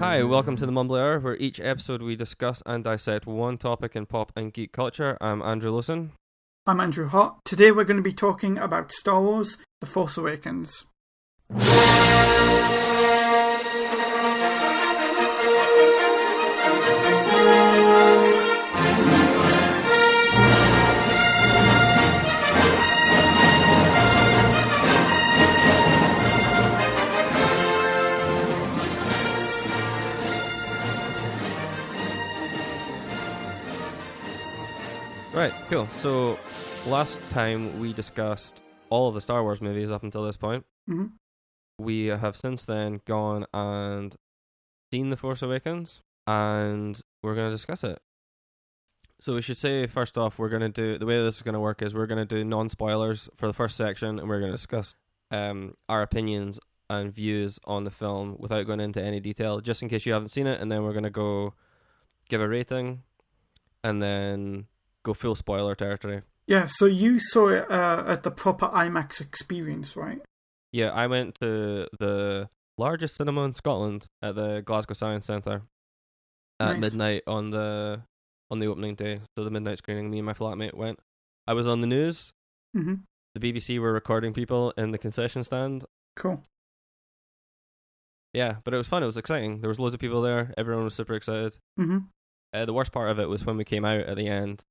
Hi, welcome to the Mumbly Hour, where each episode we discuss and dissect one topic in pop and geek culture. I'm Andrew Lawson. I'm Andrew Hott. Today we're going to be talking about Star Wars: The Force Awakens. Right, cool. So, last time we discussed all of the Star Wars movies up until this point. Mm-hmm. We have since then gone and seen The Force Awakens, and we're going to discuss it. So we should say, first off, we're going to do, the way this is going to work is we're going to do non-spoilers for the first section, and we're going to discuss our opinions and views on the film without going into any detail, just in case you haven't seen it, and then we're going to go give a rating, and then go full spoiler territory. Yeah, so you saw it at the proper IMAX experience, right? Yeah, I went to the largest cinema in Scotland at the Glasgow Science Centre at midnight on the opening day. So the midnight screening, me and my flatmate went. I was on the news. Mm-hmm. The BBC were recording people in the concession stand. Cool. Yeah, but it was fun. It was exciting. There was loads of people there. Everyone was super excited. Mm-hmm. The worst part of it was when we came out at the end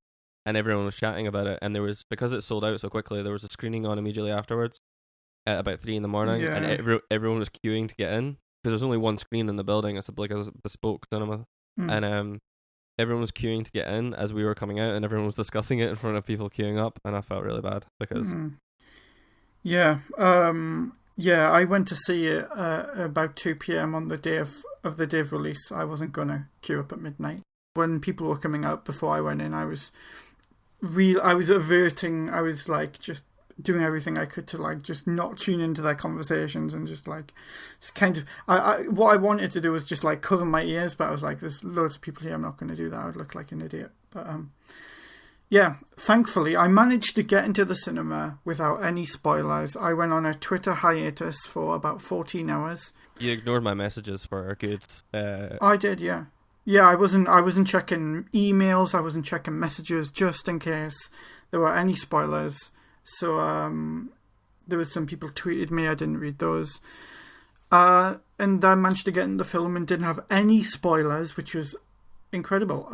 and everyone was chatting about it, and there was, because it sold out so quickly, there was a screening on immediately afterwards at about 3 a.m, and everyone was queuing to get in because there's only one screen in the building. It's like a bespoke cinema, and everyone was queuing to get in as we were coming out, and everyone was discussing it in front of people queuing up, and I felt really bad because I went to see it about 2 p.m. on the day of the day of release. I wasn't gonna queue up at midnight. When people were coming out before I went in, I was averting. I was like just doing everything I could to like just not tune into their conversations and just kind of. What I wanted to do was just like cover my ears, but I was like, there's loads of people here. I'm not going to do that. I would look like an idiot. But yeah, thankfully I managed to get into the cinema without any spoilers. I went on a Twitter hiatus for about 14 hours. You ignored my messages for a good. I did, yeah. Yeah, I wasn't checking emails, I wasn't checking messages just in case there were any spoilers. So there was some people tweeted me, I didn't read those. And I managed to get in the film and didn't have any spoilers, which was incredible.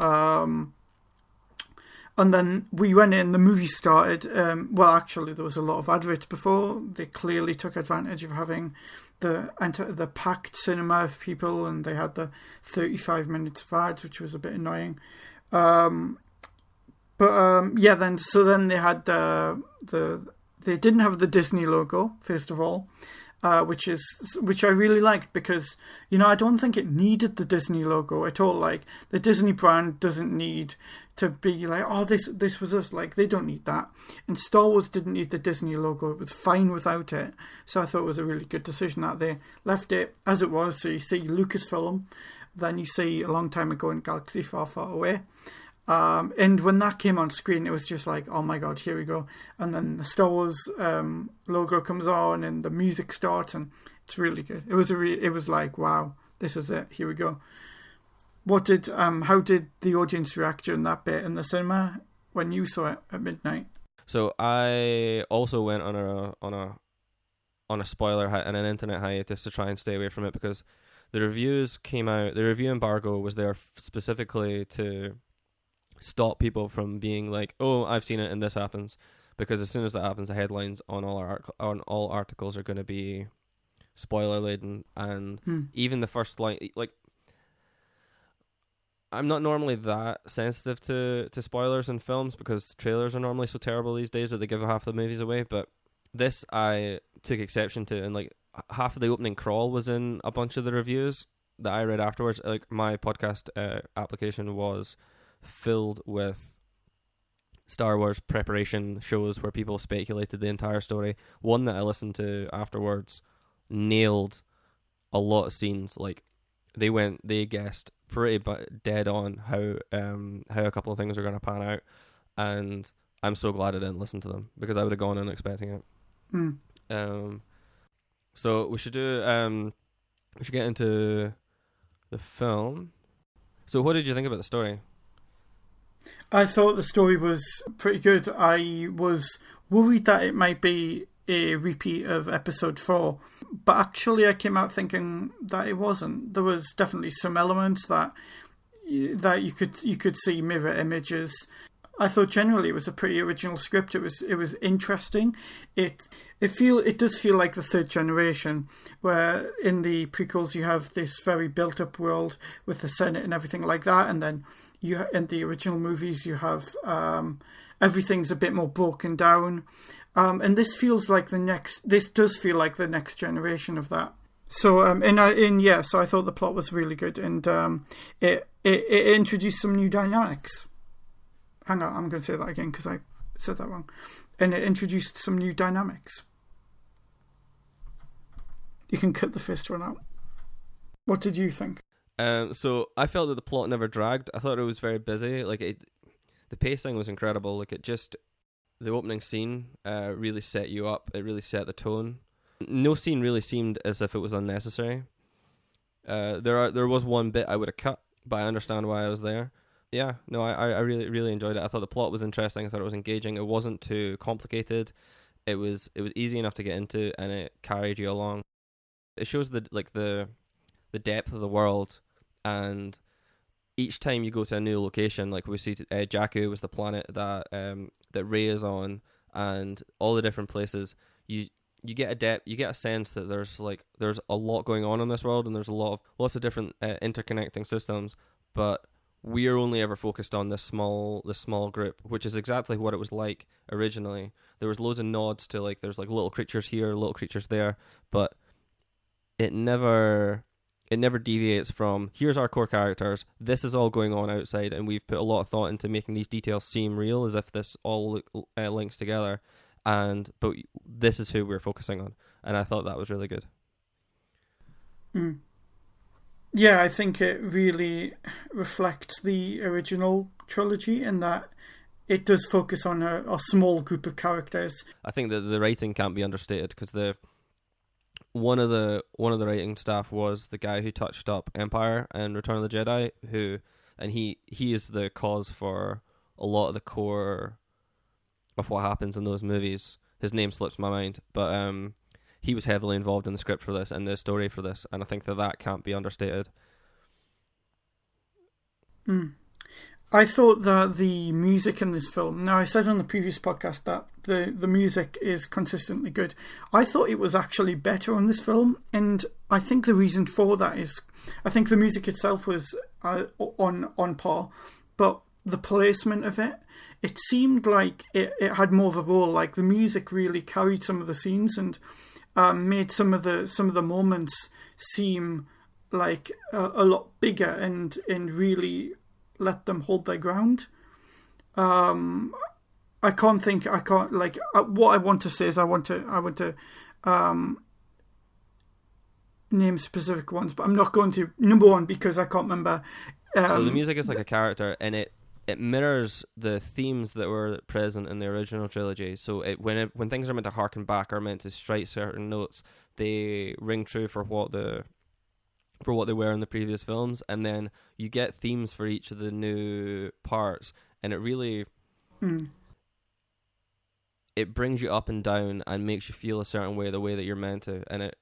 And then we went in, the movie started. Well, actually, there was a lot of adverts before. They clearly took advantage of having the packed cinema of people, and they had the 35 minutes of ads, which was a bit annoying. Then they had they didn't have the Disney logo, first of all, which I really liked because, I don't think it needed the Disney logo at all. Like, the Disney brand doesn't need to be like, oh, this was us. Like, they don't need that. And Star Wars didn't need the Disney logo. It was fine without it. So I thought it was a really good decision that they left it as it was. So you see Lucasfilm, then you see A Long Time Ago in Galaxy Far, Far Away. And when that came on screen, it was just like, oh my god, here we go. And then the Star Wars logo comes on and the music starts, and it's really good. It was like, wow, this is it. Here we go. How did the audience react during that bit in the cinema when you saw it at midnight? So I also went on a spoiler and an internet hiatus to try and stay away from it because the reviews came out. The review embargo was there specifically to stop people from being like, oh, I've seen it and this happens, because as soon as that happens, the headlines on all articles are going to be spoiler laden, and even the first line, like, I'm not normally that sensitive to spoilers in films because trailers are normally so terrible these days that they give half the movies away, but this I took exception to, and like half of the opening crawl was in a bunch of the reviews that I read afterwards. Like, my podcast application was filled with Star Wars preparation shows where people speculated the entire story. One that I listened to afterwards nailed a lot of scenes. Like, they guessed pretty dead on how a couple of things are going to pan out, and I'm so glad I didn't listen to them because I would have gone in expecting it. So we should get into The film. So what did you think about the story? I thought the story was pretty good. I was worried that it might be a repeat of episode 4, but actually I came out thinking that it wasn't. There was definitely some elements that you could see mirror images. I thought generally it was a pretty original script. It was interesting. It does feel like the third generation, where in the prequels you have this very built up world with the Senate and everything like that, and then in the original movies you have everything's a bit more broken down, and this feels like This does feel like the next generation of that. So so I thought the plot was really good, and it introduced some new dynamics. Hang on, I'm going to say that again because I said that wrong. And it introduced some new dynamics. You can cut the first one out. What did you think? So I felt that the plot never dragged. I thought it was very busy. The pacing was incredible. The opening scene really set you up. It really set the tone. No scene really seemed as if it was unnecessary. There was one bit I would have cut, but I understand why I was there. Yeah, no, I really, really enjoyed it. I thought the plot was interesting. I thought it was engaging. It wasn't too complicated. It was easy enough to get into, and it carried you along. It shows the depth of the world, and each time you go to a new location, like we see, Jakku was the planet that Rey is on, and all the different places. You get a sense that there's a lot going on in this world, and there's lots of different interconnecting systems, but we are only ever focused on this small group, which is exactly what it was like originally. There was loads of nods to there's little creatures here, little creatures there, but it never deviates from, here's our core characters, this is all going on outside, and we've put a lot of thought into making these details seem real, as if this all links together, but this is who we're focusing on, and I thought that was really good. Yeah, I think it really reflects the original trilogy in that it does focus on a small group of characters. I think that the writing can't be understated, because one of the writing staff was the guy who touched up Empire and Return of the Jedi, he is the cause for a lot of the core of what happens in those movies. His name slips my mind, but he was heavily involved in the script for this and the story for this, and I think that can't be understated. I thought that the music in this film, now I said on the previous podcast that the music is consistently good. I thought it was actually better on this film, and I think the reason for that is, I think the music itself was on par, but the placement of it seemed like it had more of a role. Like the music really carried some of the scenes and made some of the moments seem like a lot bigger and really let them hold their ground. What I want to say is I want to name specific ones, but I'm not going to. Number one, because I can't remember. So the music is like a character, and it mirrors the themes that were present in the original trilogy. So when things are meant to harken back, are meant to strike certain notes, they ring true for what they were in the previous films, and then you get themes for each of the new parts, and it really it brings you up and down and makes you feel a certain way, the way that you're meant to, and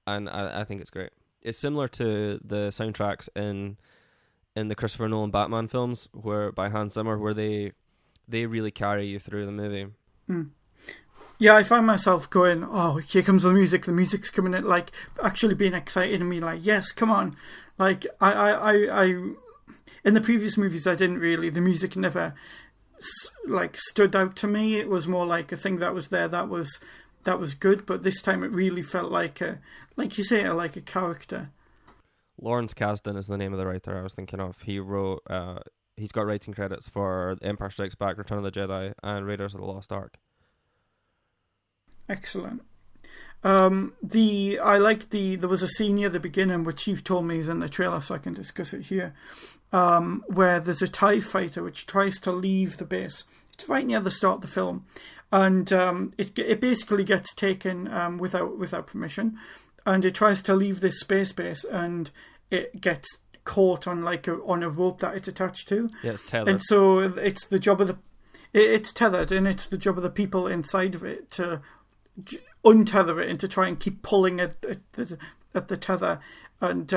I think it's great. It's similar to the soundtracks in the Christopher Nolan Batman films, where by Hans Zimmer, where they really carry you through the movie. Yeah, I find myself going, oh, here comes the music. The music's coming in, like actually being excited and me, like, yes, come on. Like I in the previous movies, I didn't really. The music never stood out to me. It was more like a thing that was there that was good. But this time, it really felt like you say, like a character. Lawrence Kasdan is the name of the writer I was thinking of. He wrote. He's got writing credits for Empire Strikes Back, Return of the Jedi, and Raiders of the Lost Ark. Excellent. There was a scene near the beginning, which you've told me is in the trailer, so I can discuss it here, where there's a TIE fighter which tries to leave the base. It's right near the start of the film, and it basically gets taken without permission. and it tries to leave this space base, and it gets caught on on a rope that it's attached to. Yeah, it's tethered. And so it's the job of it's tethered, and it's the job of the people inside of it to untether it and to try and keep pulling at the tether, and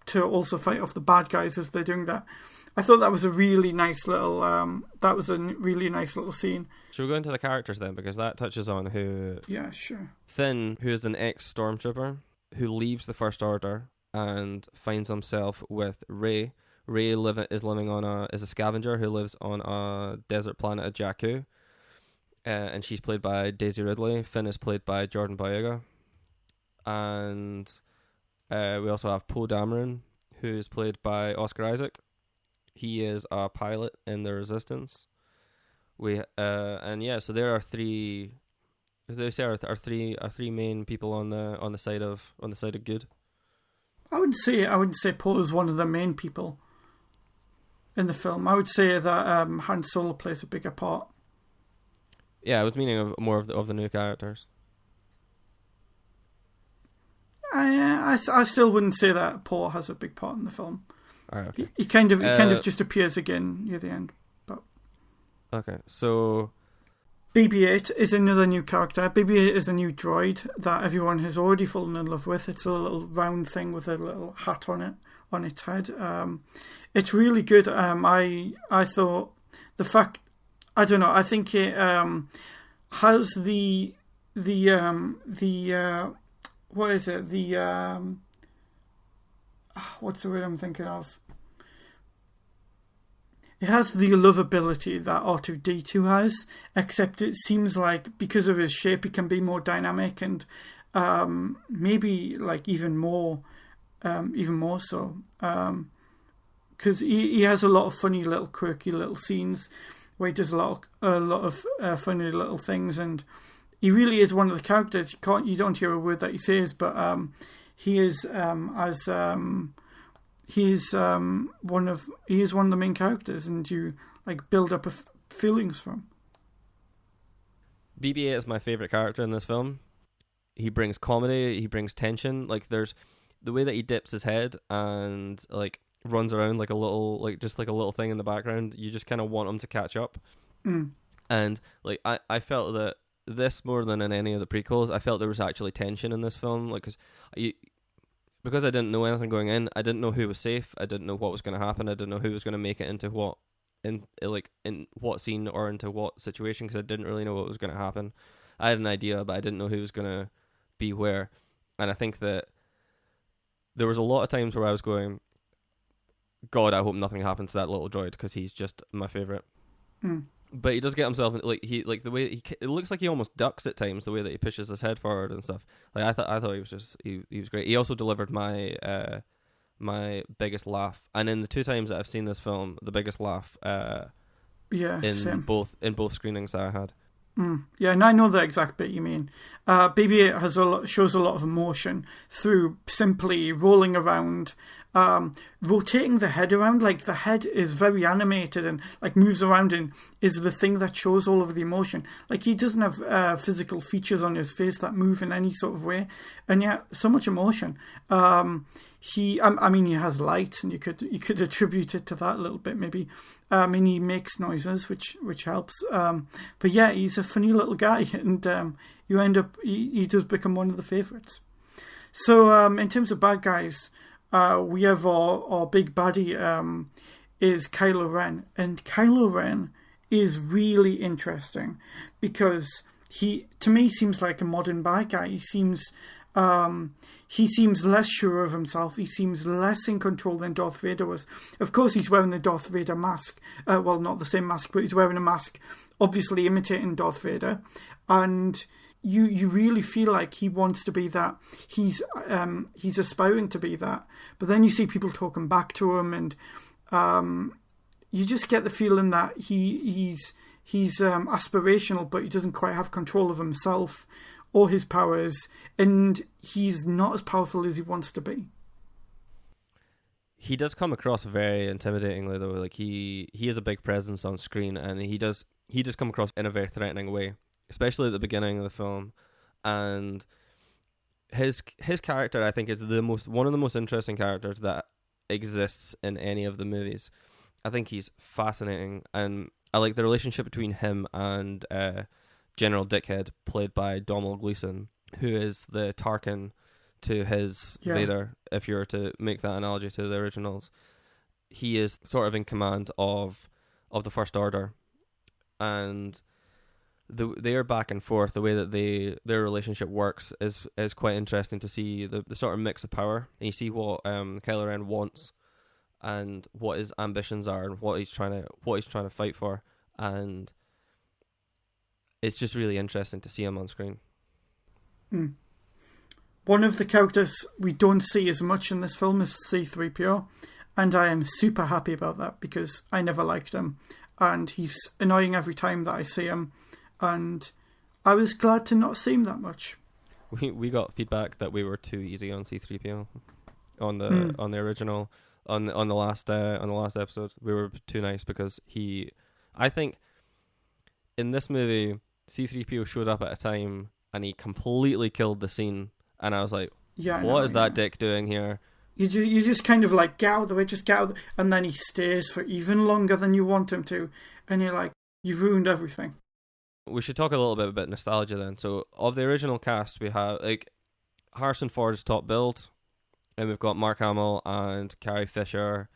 to also fight off the bad guys as they're doing that. I thought that was a really nice little scene. Should we go into the characters then, because that touches on who? Yeah, sure. Finn, who is an ex-stormtrooper who leaves the First Order and finds himself with Rey. Rey is a scavenger who lives on a desert planet of Jakku, and she's played by Daisy Ridley. Finn is played by Jordan Boyega, and we also have Poe Dameron, who is played by Oscar Isaac. He is a pilot in the Resistance. So there are three. As they say, are three main people on the side of good. I wouldn't say Poe is one of the main people in the film. I would say that Han Solo plays a bigger part. Yeah, I was meaning of more of the new characters. I still wouldn't say that Poe has a big part in the film. All right, okay. He kind of just appears again near the end. But okay, so BB-8 is another new character. BB-8 is a new droid that everyone has already fallen in love with. It's a little round thing with a little hat on its head. It's really good. I thought the fact, I don't know, I think it has the what is it? What's the word I'm thinking of? It has the lovability that R2-D2 has, except it seems like because of his shape, he can be more dynamic and maybe like even more so. Because he has a lot of funny little quirky little scenes where he does a lot of funny little things, and he really is one of the characters. You don't hear a word that he says, but he is one of the main characters, and you like build up feelings for him. BB-8 is my favorite character in this film. He brings comedy, he brings tension. Like there's the way that he dips his head and like runs around like a little thing in the background. You just kind of want him to catch up. And like I felt that this more than in any of the prequels, I felt there was actually tension in this film, like because I didn't know anything going in. I didn't know who was safe. I didn't know what was going to happen. I didn't know who was going to make it into what, in what scene or into what situation, because I didn't really know what was going to happen. I had an idea, but I didn't know who was going to be where. And I think that there was a lot of times where I was going, God, I hope nothing happens to that little droid, because he's just my favorite. But he does get himself the way it looks like he almost ducks at times, the way that he pushes his head forward and stuff. Like I thought he was just he was great. He also delivered my biggest laugh, and in the two times that I've seen this film, the biggest laugh same. both screenings that I had. Yeah, and I know the exact bit you mean. BB-8 shows a lot of emotion through simply rolling around, rotating the head around. Like the head is very animated and like moves around, and is the thing that shows all of the emotion. Like he doesn't have physical features on his face that move in any sort of way, and yet so much emotion. He has light, and you could attribute it to that a little bit maybe. He makes noises, which helps. But yeah, he's a funny little guy, and you end up he does become one of the favourites. So in terms of bad guys, we have our big baddie is Kylo Ren, and Kylo Ren is really interesting because he, to me, seems like a modern bad guy. He seems less sure of himself. He seems less in control than Darth Vader was. Of course, he's wearing the Darth Vader mask. Well, not the same mask, but he's wearing a mask, obviously imitating Darth Vader. And you really feel like he wants to be that. He's aspiring to be that. But then you see people talking back to him, and you just get the feeling that he's aspirational, but he doesn't quite have control of himself or his powers, and he's not as powerful as he wants to be. He does come across very intimidatingly, though. Like he is a big presence on screen, and he does come across in a very threatening way, especially at the beginning of the film. And his character, I think, is one of the most interesting characters that exists in any of the movies. I think he's fascinating, and I like the relationship between him and General Dickhead, played by Domhnall Gleeson, who is the Tarkin to his Vader, if you were to make that analogy to the originals. He is sort of in command of the First Order, and their back and forth, the way that their relationship works is quite interesting to see the sort of mix of power, and you see what Kylo Ren wants and what his ambitions are and what he's trying to fight for, and it's just really interesting to see him on screen. One of the characters we don't see as much in this film is C-3PO, and I am super happy about that because I never liked him, and he's annoying every time that I see him. And I was glad to not see him that much. We got feedback that we were too easy on C-3PO on the original on the last episode. We were too nice because I think in this movie C-3PO showed up at a time and he completely killed the scene, and I was like, what is that dick doing here? You just kind of like, get out of the way, just get out, and then he stays for even longer than you want him to, and you're like, you've ruined everything. We should talk a little bit about nostalgia then. So, of the original cast, we have Harrison Ford's top billed, and we've got Mark Hamill and Carrie Fisher,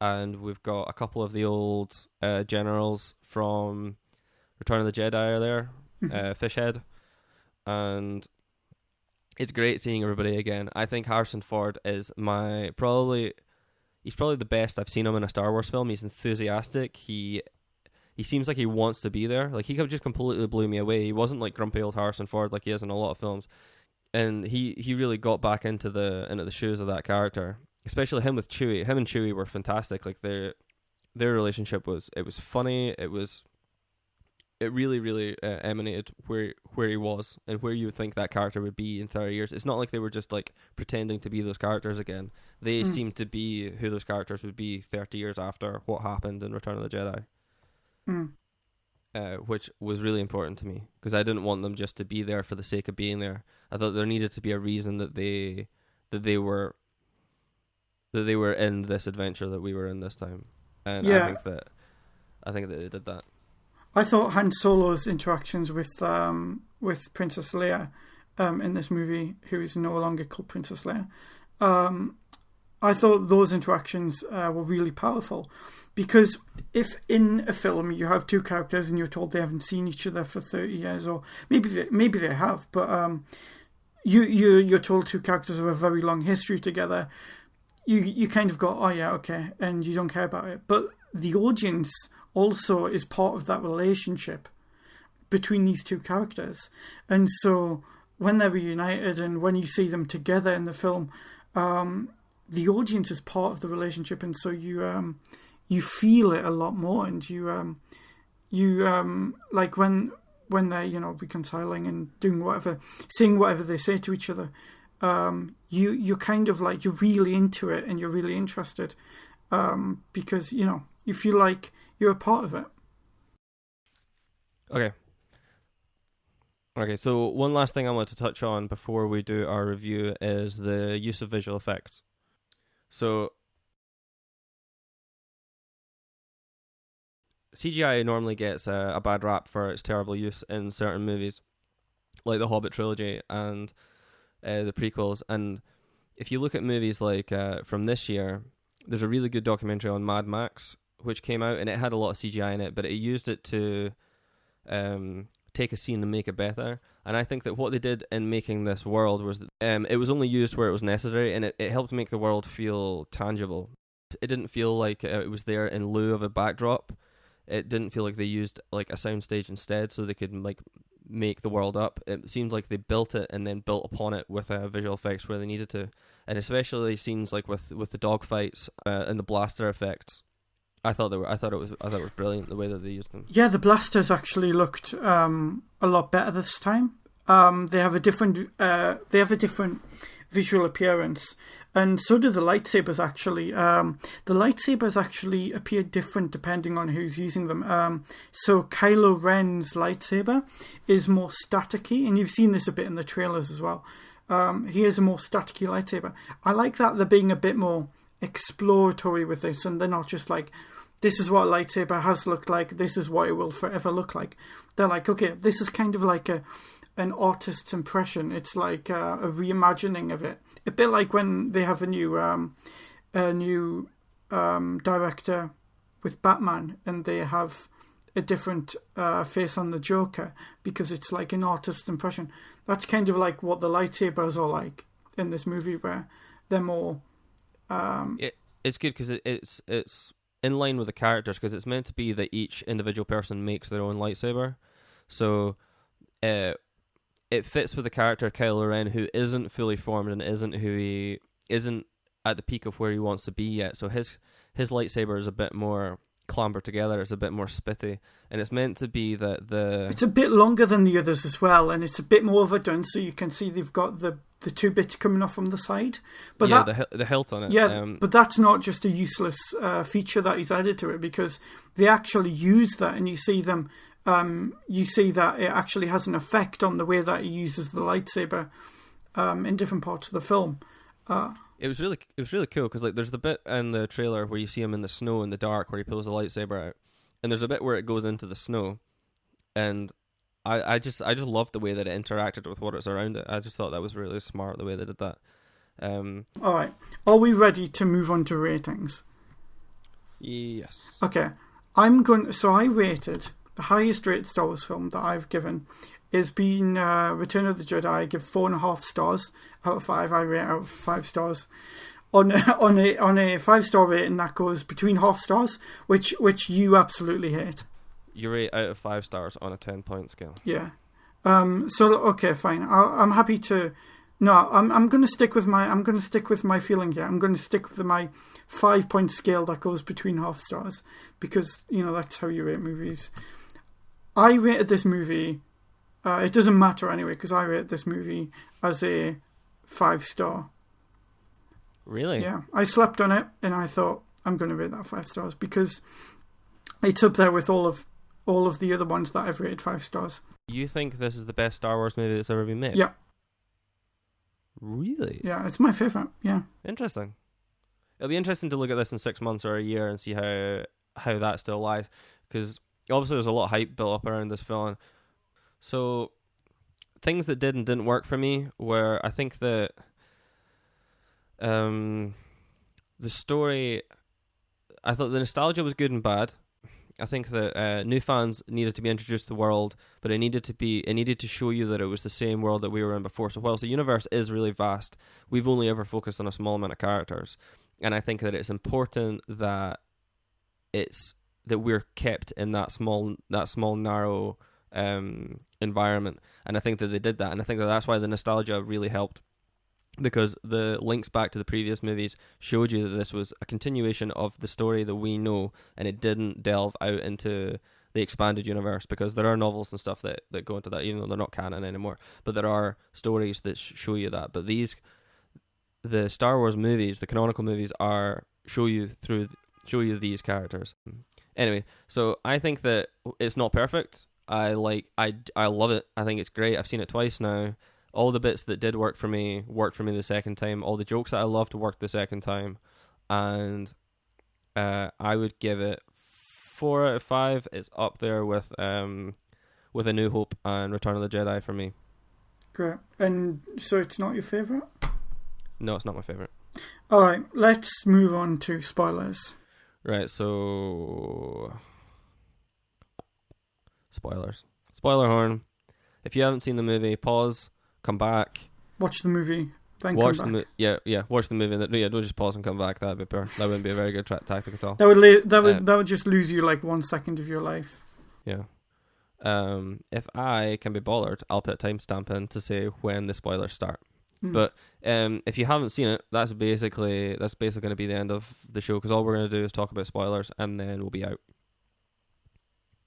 and we've got a couple of the old generals from Return of the Jedi are there, Fishhead, and it's great seeing everybody again. I think Harrison Ford is he's probably the best I've seen him in a Star Wars film. He's enthusiastic. He seems like he wants to be there. Like, he just completely blew me away. He wasn't like grumpy old Harrison Ford like he is in a lot of films. And he really got back into the shoes of that character. Especially him with Chewie. Him and Chewie were fantastic. Like, their relationship was funny. It really, really emanated where he was and where you would think that character would be in 30 years. It's not like they were just like pretending to be those characters again. They seemed to be who those characters would be 30 years after what happened in Return of the Jedi. Which was really important to me because I didn't want them just to be there for the sake of being there. I thought there needed to be a reason that they were in this adventure that we were in this time, and I think that they did that. I thought Han Solo's interactions with Princess Leia in this movie, who is no longer called Princess Leia, I thought those interactions were really powerful, because if in a film you have two characters and you're told they haven't seen each other for 30 years, or maybe they have, but you're told two characters have a very long history together, you kind of go, oh yeah, okay, and you don't care about it. But the audience also is part of that relationship between these two characters, and so when they're reunited and when you see them together in the film, the audience is part of the relationship, and so you feel it a lot more, and you like when they're reconciling and doing whatever, saying whatever they say to each other, you're kind of like, you're really into it and you're really interested, because you feel like you're a part of it. Okay, so one last thing I want to touch on before we do our review is the use of visual effects. So, CGI normally gets a bad rap for its terrible use in certain movies, like the Hobbit trilogy and the prequels. And if you look at movies like from this year, there's a really good documentary on Mad Max, which came out, and it had a lot of CGI in it, but it used it to take a scene and make it better. And I think that what they did in making this world was that it was only used where it was necessary, and it helped make the world feel tangible. It didn't feel like it was there in lieu of a backdrop. It didn't feel like they used like a soundstage instead so they could like make the world up. It seemed like they built it and then built upon it with visual effects where they needed to, and especially scenes like with the dogfights and the blaster effects. I thought it was brilliant the way that they used them. Yeah, the blasters actually looked a lot better this time. They have a different visual appearance, and so do the lightsabers. Actually, the lightsabers actually appear different depending on who's using them. So Kylo Ren's lightsaber is more staticky, and you've seen this a bit in the trailers as well. he has a more staticky lightsaber. I like that they're being a bit more exploratory with this, and they're not just like, this is what a lightsaber has looked like, this is what it will forever look like. They're like, okay, this is kind of like an artist's impression. It's like a reimagining of it. A bit like when they have a new director with Batman, and they have a different face on the Joker because it's like an artist's impression. That's kind of like what the lightsabers are like in this movie, where they're more. It's good because it's in line with the characters, because it's meant to be that each individual person makes their own lightsaber, so it fits with the character Kylo Ren, who isn't fully formed and isn't at the peak of where he wants to be yet. So his lightsaber is a bit more clambered together, it's a bit more spitty, and it's meant to be that it's a bit longer than the others as well, and it's a bit more overdone, so you can see they've got the two bits coming off from the side. But the hilt on it. Yeah, but that's not just a useless feature that he's added to it, because they actually use that, and you see them. You see that it actually has an effect on the way that he uses the lightsaber in different parts of the film. It was really cool, because like there's the bit in the trailer where you see him in the snow in the dark where he pulls the lightsaber out, and there's a bit where it goes into the snow, and I just loved the way that it interacted with what was around it. I just thought that was really smart, the way they did that. All right, are we ready to move on to ratings? Yes. Okay, So I rated the highest rated Star Wars film that I've given is been Return of the Jedi. I give 4.5 stars out of 5. I rate out of 5 stars. On a 5-star rating, that goes between half stars, which you absolutely hate. You rate out of 5 stars on a 10-point scale. Yeah. So okay, fine. I'm happy to. No, I'm going to stick with my feeling here. I'm going to stick with my 5-point scale that goes between half stars, because that's how you rate movies. I rated this movie. It doesn't matter anyway, because I rate this movie as a 5-star. Really? Yeah. I slept on it, and I thought I'm going to rate that 5 stars because it's up there with all of the other ones that I've rated 5 stars. You think this is the best Star Wars movie that's ever been made? Yeah. Really? Yeah, it's my favourite. Yeah. Interesting. It'll be interesting to look at this in 6 months or a year and see how that still lies, because obviously there's a lot of hype built up around this film. So things that did and didn't work for me were, I think that the story, I thought the nostalgia was good and bad. I think that new fans needed to be introduced to the world, but it needed to show you that it was the same world that we were in before. So whilst the universe is really vast, we've only ever focused on a small amount of characters, and I think that it's important that we're kept in that small narrow environment, and I think that they did that, and I think that that's why the nostalgia really helped, because the links back to the previous movies showed you that this was a continuation of the story that we know, and it didn't delve out into the expanded universe, because there are novels and stuff that go into that, even though they're not canon anymore, but there are stories that show you that. But the Star Wars movies, the canonical movies, show you these characters. Anyway, so I think that it's not perfect. I love it. I think it's great. I've seen it twice now. All the bits that did work for me the second time. All the jokes that I loved worked the second time. And I would give it 4 out of 5. It's up there with A New Hope and Return of the Jedi for me. Great. And so it's not your favourite? No, it's not my favourite. Alright, let's move on to spoilers. Right, so spoilers. Spoiler horn. If you haven't seen the movie, pause, come back. Watch the movie, then watch come back. Watch the movie. Don't just pause and come back. That wouldn't be a very good tactic at all. That would just lose you like 1 second of your life. Yeah. If I can be bothered, I'll put a timestamp in to say when the spoilers start. But if you haven't seen it, that's basically going to be the end of the show, because all we're going to do is talk about spoilers, and then we'll be out.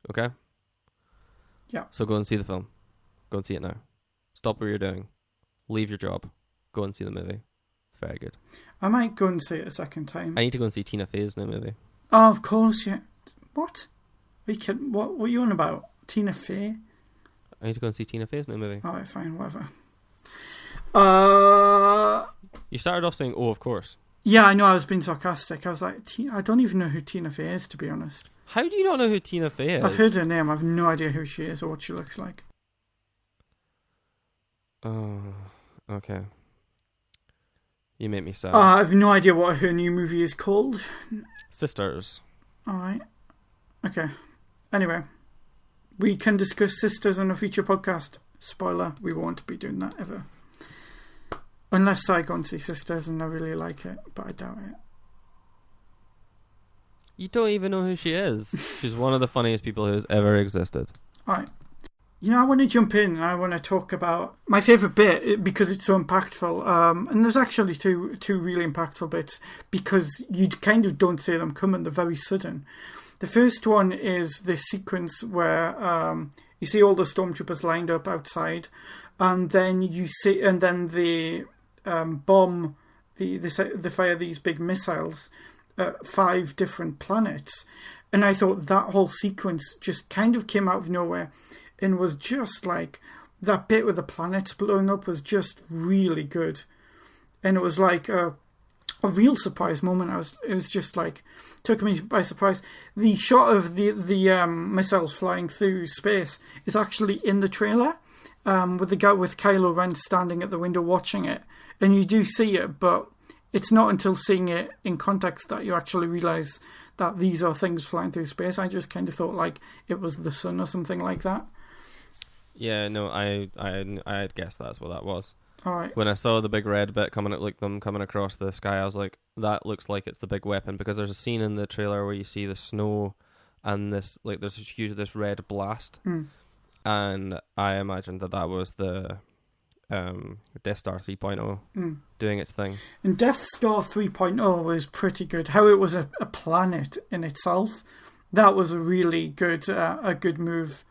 Okay? Yeah. So go and see the film. Go and see it now. Stop what you're doing. Leave your job. Go and see the movie. It's very good. I might go and see it a second time. I need to go and see Tina Fey's new movie. Oh, of course, yeah. What? What are you on about? Tina Fey? I need to go and see Tina Fey's new movie. Alright, fine, whatever. You started off saying, "Oh, of course." Yeah, I know. I was being sarcastic. I was like, I don't even know who Tina Fey is, to be honest. How do you not know who Tina Fey is? I've heard her name. I've no idea who she is or what she looks like. Oh, okay. You make me sad. I have no idea what her new movie is called. Sisters. Alright. Okay. Anyway, we can discuss Sisters on a future podcast. Spoiler, we won't be doing that ever. Unless I go and see Sisters and I really like it, but I doubt it. You don't even know who she is. She's one of the funniest people who's ever existed. Alright. You know, I want to jump in and I want to talk about my favourite bit because it's so impactful. And there's actually two really impactful bits because you kind of don't see them coming. They're very sudden. The first one is this sequence where you see all the stormtroopers lined up outside, and then they bomb they fire these big missiles at 5 different planets, and I thought that whole sequence just kind of came out of nowhere. And was just like that bit with the planets blowing up was just really good, and it was like a real surprise moment. It was just like took me by surprise. The shot of the missiles flying through space is actually in the trailer, with the guy with Kylo Ren standing at the window watching it, and you do see it, but it's not until seeing it in context that you actually realize that these are things flying through space. I just kind of thought like it was the sun or something like that. Yeah, no, I had guessed that's what that was. All right. When I saw the big red bit coming across the sky, I was like, that looks like it's the big weapon, because there's a scene in the trailer where you see the snow and this this red blast, and I imagined that was the Death Star 3.0 doing its thing. And Death Star 3.0 was pretty good. How it was a planet in itself, that was a really good a good move.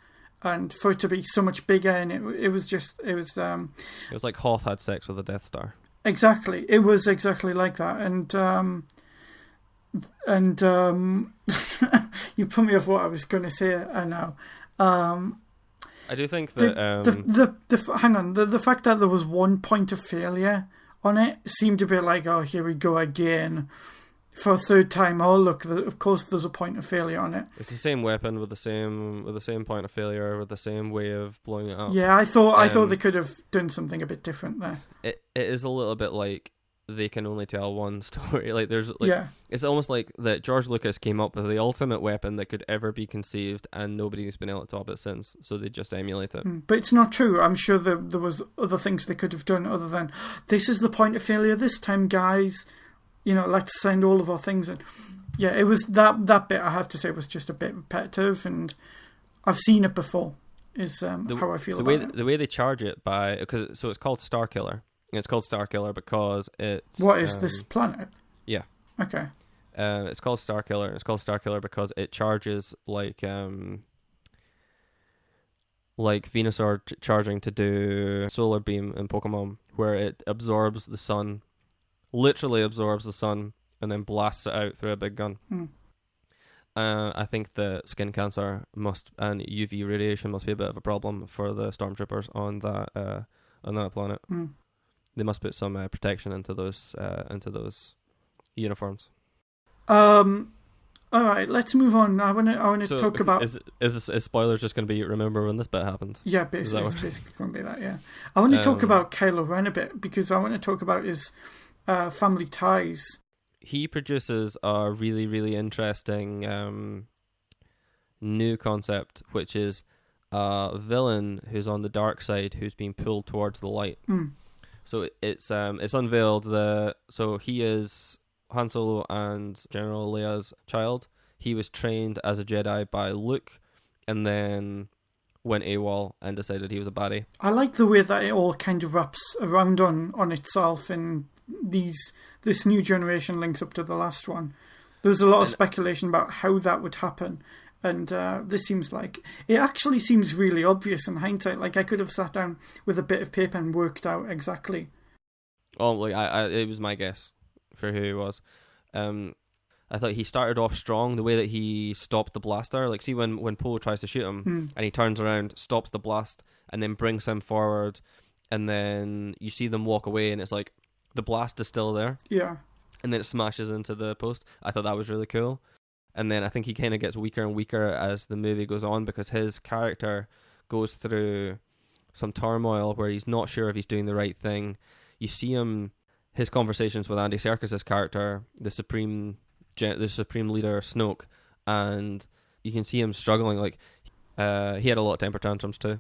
And for it to be so much bigger, and it was like Hoth had sex with a Death Star. Exactly, it was exactly like that, and you put me off what I was going to say. I know. I do think that hang on, the fact that there was one point of failure on it seemed a bit like, oh, here we go again. For a third time, oh look! Of course, there's a point of failure on it. It's the same weapon with the same point of failure, with the same way of blowing it up. Yeah, I thought they could have done something a bit different there. It is a little bit like they can only tell one story. Like yeah. It's almost like that George Lucas came up with the ultimate weapon that could ever be conceived, and nobody's been able to top it since. So they just emulate it. But it's not true. I'm sure there was other things they could have done other than this is the point of failure this time, guys. You know, let's send all of our things in. Yeah, it was that bit, I have to say, was just a bit repetitive, and I've seen it before, is how I feel about it. The way they charge it so it's called Star Killer. And it's called Star Killer because it's... What is this planet? Yeah. Okay. It's called Star Killer, and it's called Star Killer because it charges like Venusaur charging to do Solar Beam in Pokemon, where it absorbs the sun, literally absorbs the sun, and then blasts it out through a big gun. I think that skin cancer and UV radiation must be a bit of a problem for the stormtroopers on that planet. They must put some protection into those uniforms. All right, let's move on. I want to talk about. Is spoilers just going to be remember when this bit happened? Yeah, basically, it's basically going to be that. Yeah, I want to talk about Kylo Ren a bit because I want to talk about his family ties. He produces a really, really interesting new concept, which is a villain who's on the dark side who's being pulled towards the light. So it's unveiled so he is Han Solo and General Leia's child. He was trained as a Jedi by Luke, and then went AWOL and decided he was a baddie. I like the way that it all kind of wraps around on itself, and this new generation links up to the last one. There was a lot of speculation about how that would happen, and this seems like it actually seems really obvious in hindsight. Like I could have sat down with a bit of paper and worked out exactly. Oh, like it was my guess for who he was. I thought he started off strong. The way that he stopped the blaster, like see when Poe tries to shoot him and he turns around, stops the blast, and then brings him forward and then you see them walk away, and it's like the blast is still there. Yeah. And then it smashes into the post. I thought that was really cool. And then I think he kind of gets weaker and weaker as the movie goes on, because his character goes through some turmoil where he's not sure if he's doing the right thing. You see his conversations with Andy Serkis' character, the supreme leader Snoke, and you can see him struggling. Like he had a lot of temper tantrums too.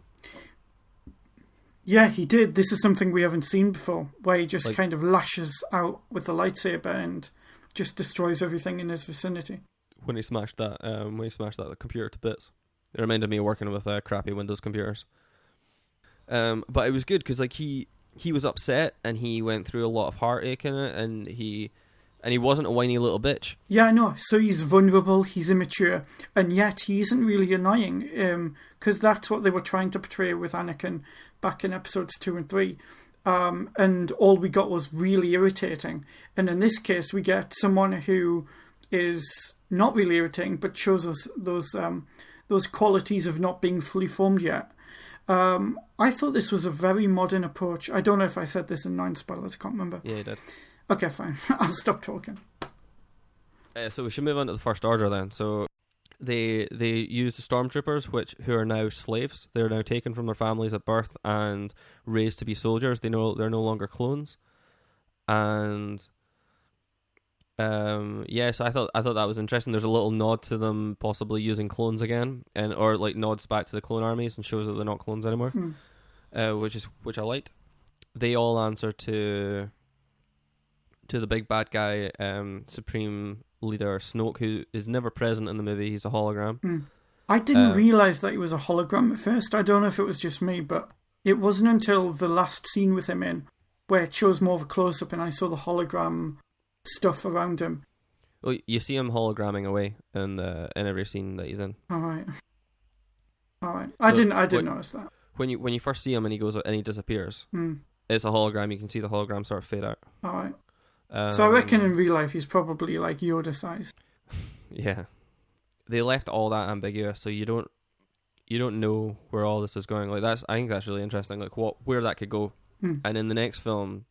Yeah, he did. This is something we haven't seen before, where he just kind of lashes out with the lightsaber and just destroys everything in his vicinity. When he smashed that computer to bits, it reminded me of working with crappy Windows computers. But it was good because like he was upset and he went through a lot of heartache in it, and he wasn't a whiny little bitch. Yeah, I know. So he's vulnerable, he's immature, and yet he isn't really annoying. Because that's what they were trying to portray with Anakin back in episodes 2 and 3. And all we got was really irritating. And in this case, we get someone who is not really irritating, but shows us those qualities of not being fully formed yet. I thought this was a very modern approach. I don't know if I said this in 9 spoilers, I can't remember. Yeah, you did. Okay, fine. I'll stop talking. So we should move on to the First Order then. So they use the stormtroopers, who are now slaves. They're now taken from their families at birth and raised to be soldiers. They're no longer clones. And so I thought that was interesting. There's a little nod to them possibly using clones again, or like nods back to the clone armies and shows that they're not clones anymore, which I liked. They all answer to the big bad guy, Supreme Leader Snoke, who is never present in the movie. He's a hologram. I didn't realise that he was a hologram at first. I don't know if it was just me, but it wasn't until the last scene with him in where it shows more of a close-up and I saw the hologram stuff around him. Well, you see him hologramming away in every scene that he's in. All right. I didn't notice that. When you first see him and he disappears, it's a hologram. You can see the hologram sort of fade out. All right. So I reckon in real life he's probably like Yoda sized. Yeah, they left all that ambiguous, so you don't know where all this is going. Like I think that's really interesting. Like where that could go, and in the next film,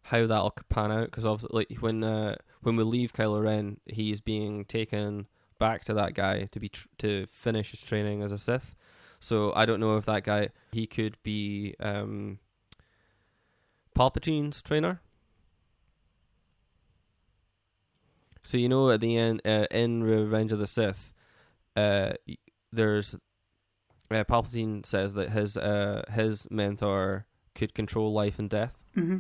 how that'll pan out. Because obviously, like when we leave Kylo Ren, he's being taken back to that guy to finish his training as a Sith. So I don't know if that guy, he could be Palpatine's trainer. So at the end, in Revenge of the Sith, there's Palpatine says that his mentor could control life and death. Mm-hmm.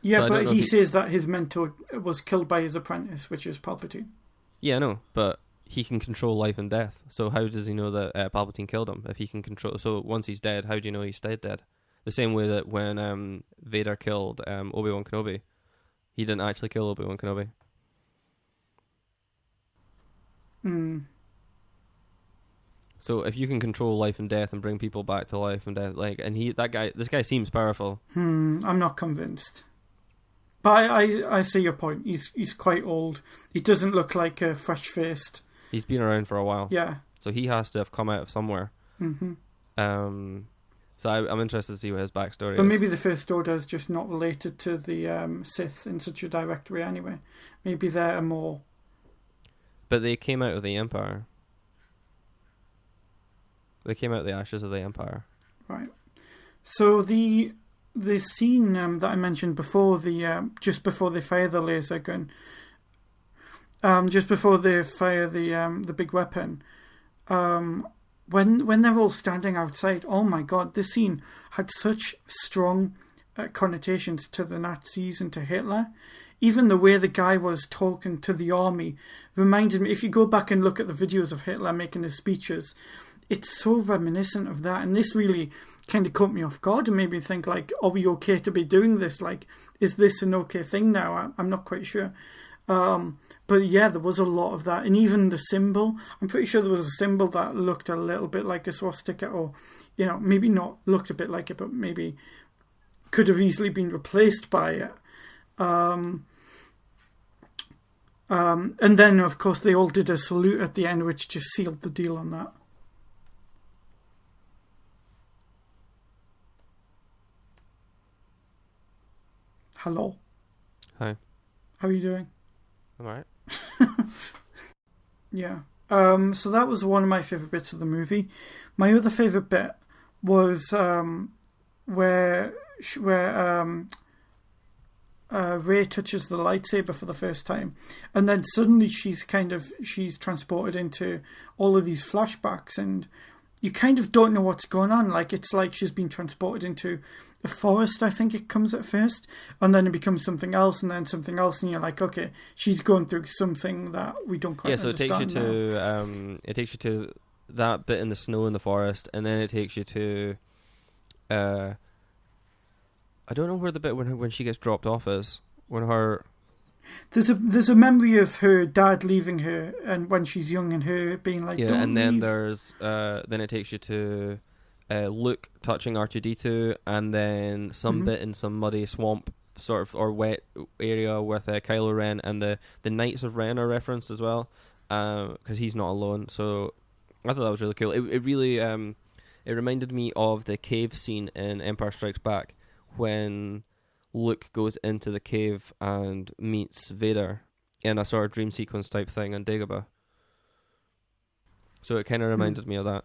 Yeah, so but he says that his mentor was killed by his apprentice, which is Palpatine. Yeah, I know, but he can control life and death. So how does he know that Palpatine killed him? If he can control, so once he's dead, how do you know he stayed dead? The same way that when Vader killed Obi-Wan Kenobi, he didn't actually kill Obi-Wan Kenobi. So if you can control life and death and bring people back to life and death, this guy seems powerful. I'm not convinced. But I see your point. He's quite old. He doesn't look like a fresh-faced. He's been around for a while. Yeah. So he has to have come out of somewhere. Mm-hmm. So I'm interested to see what his backstory is. But maybe the First Order is just not related to the Sith in such a direct way anyway. Maybe they're more... But they came out of the Empire. They came out of the ashes of the Empire. Right. So the scene that I mentioned before, just before they fire the laser gun, just before they fire the big weapon, when they're all standing outside, oh my god, this scene had such strong connotations to the Nazis and to Hitler. Even the way the guy was talking to the army reminded me, if you go back and look at the videos of Hitler making his speeches, it's so reminiscent of that. And this really kind of caught me off guard and made me think, like, are we okay to be doing this? Like, is this an okay thing now? I'm not quite sure. But yeah, there was a lot of that. And even the symbol, I'm pretty sure there was a symbol that looked a little bit like a swastika, or, maybe not looked a bit like it, but maybe could have easily been replaced by it. And then, of course, they all did a salute at the end, which just sealed the deal on that. Hello. Hi. How are you doing? I'm alright. Yeah. So that was one of my favourite bits of the movie. My other favourite bit was where Rey touches the lightsaber for the first time, and then suddenly she's transported into all of these flashbacks, and you kind of don't know what's going on. Like, it's like she's been transported into a forest, I think it comes at first, and then it becomes something else, and then something else, and you're like, okay, she's going through something that we don't quite understand. Yeah, so it takes you to that bit in the snow in the forest, and then it takes you to I don't know where the bit when she gets dropped off is. When her There's a memory of her dad leaving her, and when she's young, and her being like, yeah, don't and then leave. there's then it takes you to Luke touching R2-D2, and then some bit in some muddy swamp sort of or wet area with Kylo Ren, and the Knights of Ren are referenced as well, because he's not alone. So I thought that was really cool. It really it reminded me of the cave scene in Empire Strikes Back when Luke goes into the cave and meets Vader in a sort of dream sequence type thing on Dagobah. So it kind of reminded me of that,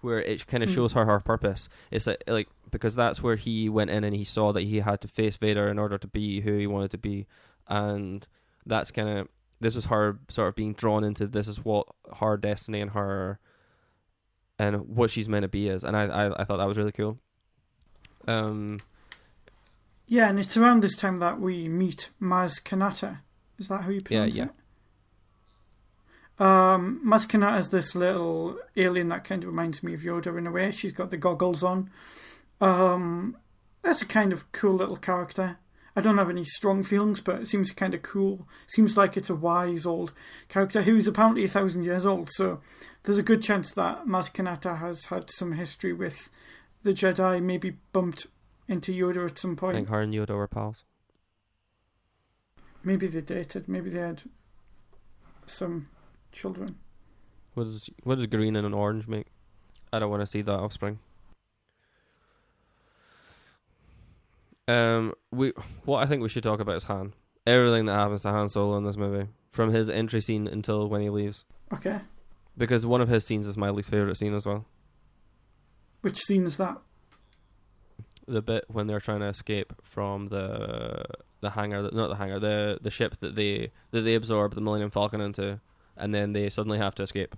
where it kind of shows her purpose. It's like because that's where he went in and he saw that he had to face Vader in order to be who he wanted to be, and that's this was her sort of being drawn into this is what her destiny and her and what she's meant to be is, and I thought that was really cool. Yeah, and it's around this time that we meet Maz Kanata. Is that how you pronounce it? Maz Kanata is this little alien that kind of reminds me of Yoda in a way. She's got the goggles on. That's a kind of cool little character. I don't have any strong feelings, but it seems kind of cool. Seems like it's a wise old character who is apparently 1,000 years old. So there's a good chance that Maz Kanata has had some history with the Jedi, maybe bumped into Yoda at some point. I think her and Yoda were pals. Maybe they dated. Maybe they had some children. What does green and an orange make? I don't want to see that offspring. What I think we should talk about is Han. Everything that happens to Han Solo in this movie, from his entry scene until when he leaves. Okay. Because one of his scenes is my least favourite scene as well. Which scene is that? The bit when they're trying to escape from the hangar, the ship that they absorb the Millennium Falcon into, and then they suddenly have to escape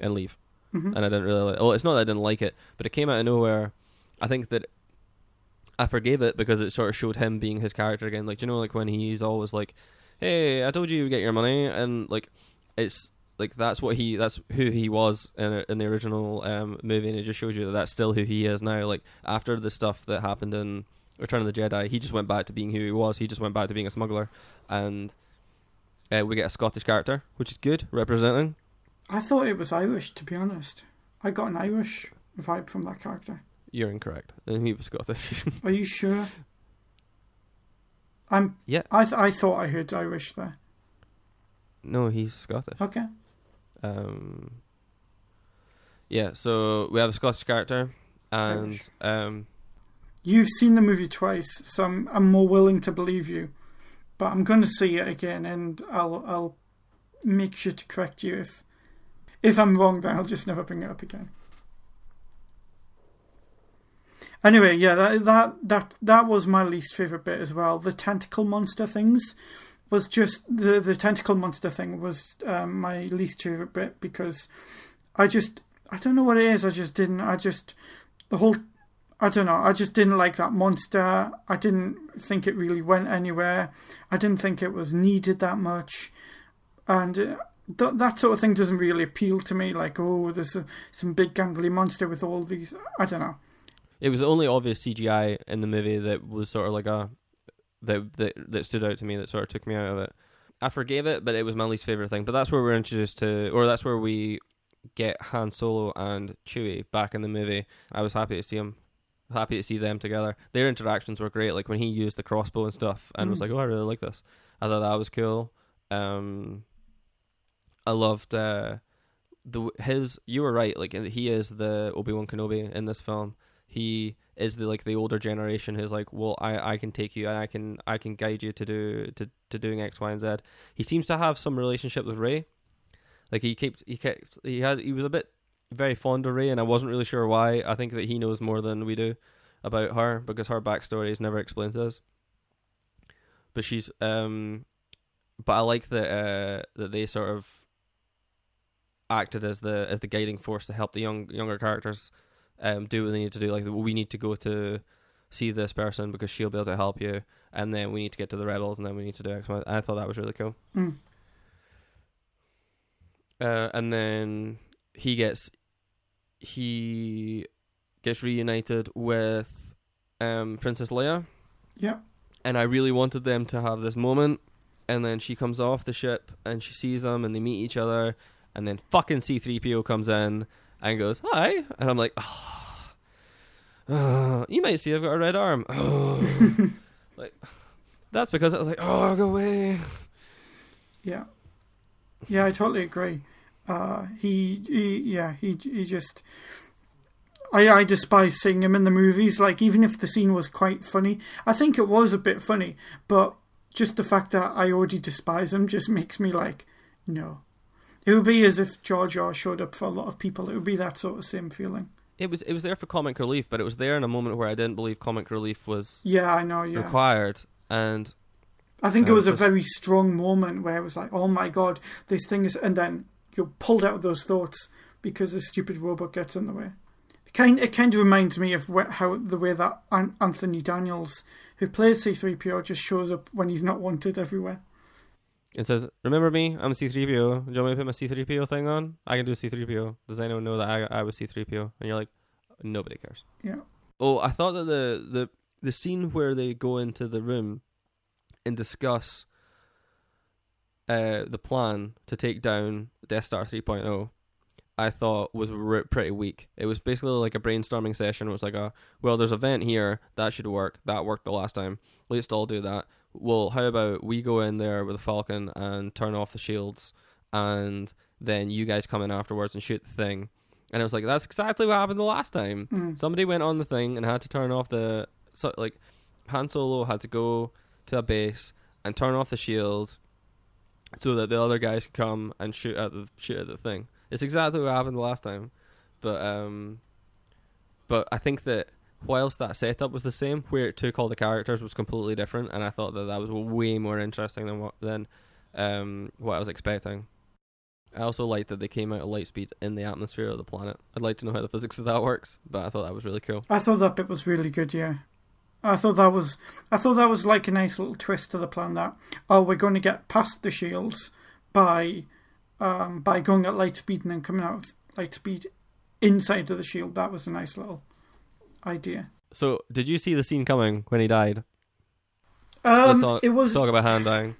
and leave. And I didn't really like. Well, it's not that I didn't like it, but it came out of nowhere. I think that I forgave it because it sort of showed him being his character again. Like, you know, like when he's always like, "Hey, I told you get your money," and like it's like that's who he was in the original movie, and it just shows you that that's still who he is now. Like after the stuff that happened in Return of the Jedi, he just went back to being who he was. He just went back to being a smuggler, and we get a Scottish character, which is good, representing. I thought it was Irish, to be honest. I got an Irish vibe from that character. You're incorrect. He was Scottish. Are you sure? Yeah. I thought I heard Irish there. No, he's Scottish. Okay. Yeah, so we have a Scottish character, and you've seen the movie twice, so I'm more willing to believe you. But I'm going to see it again, and I'll make sure to correct you if I'm wrong. Then I'll just never bring it up again. Anyway, yeah, that was my least favourite bit as well. The tentacle monster things was just the tentacle monster thing was my least favourite bit because I don't know what it is. I just didn't like that monster. I didn't think it really went anywhere. I didn't think it was needed that much, and that sort of thing doesn't really appeal to me. Like, oh, there's some big gangly monster with all these. I don't know. It was the only obvious CGI in the movie that was sort of like that stood out to me, that sort of took me out of it. I forgave it, but it was my least favourite thing. But that's where we're introduced to, or that's where we get Han Solo and Chewie back in the movie. I was happy to see them. Happy to see them together. Their interactions were great, like when he used the crossbow and stuff, and was like, "Oh, I really like this." I thought that was cool. I loved his. You were right. Like he is the Obi-Wan Kenobi in this film. he is the older generation who's like, well, I can take you and I can guide you to doing X, Y, and Z. He seems to have some relationship with Rey. Like he was a bit very fond of Rey, and I wasn't really sure why. I think that he knows more than we do about her because her backstory is never explained to us. But she's but I like that they sort of acted as the guiding force to help the younger characters do what they need to do. Like, we need to go to see this person because she'll be able to help you, and then we need to get to the rebels, and then we need to do X, Y. I thought that was really cool. And then he gets reunited with Princess Leia. Yeah. And I really wanted them to have this moment, and then she comes off the ship and she sees him and they meet each other, and then fucking C-3PO comes in and goes, "Hi," and I'm like, you might see I've got a red arm. Like, that's because I was like, go away. Yeah, I totally agree. He just, I despise seeing him in the movies. Like, even if the scene was quite funny, I think it was a bit funny, but just the fact that I already despise him just makes me like, no. It would be as if Jar Jar showed up for a lot of people. It would be that sort of same feeling. It was there for comic relief, but it was there in a moment where I didn't believe comic relief was required. And I think it was a very strong moment where it was like, oh my god, this thing is... And then you're pulled out of those thoughts because the stupid robot gets in the way. It kind of reminds me of how the way that Anthony Daniels, who plays C-3PO, just shows up when he's not wanted everywhere. It says, "Remember me? I'm C-3PO. Do you want me to put my C-3PO thing on? I can do C-3PO. Does anyone know that I was C-3PO?" And you're like, nobody cares. Yeah. Oh, I thought that the scene where they go into the room and discuss the plan to take down Death Star 3.0, I thought was pretty weak. It was basically like a brainstorming session. It was like, well, there's a vent here. That should work. That worked the last time. Let's all do that. Well, how about we go in there with a Falcon and turn off the shields, and then you guys come in afterwards and shoot the thing. And I was like, that's exactly what happened the last time. Somebody went on the thing and had to turn off Han Solo had to go to a base and turn off the shield so that the other guys could come and shoot at the thing. It's exactly what happened the last time. But I think that whilst that setup was the same, where it took all the characters was completely different, and I thought that was way more interesting than what I was expecting. I also liked that they came out at light speed in the atmosphere of the planet. I'd like to know how the physics of that works, but I thought that was really cool. I thought that bit was really good, yeah. I thought that was like a nice little twist to the plan that, we're going to get past the shields by going at light speed and then coming out of light speed inside of the shield. That was a nice little idea. So, did you see the scene coming when he died? Let's talk about Han dying.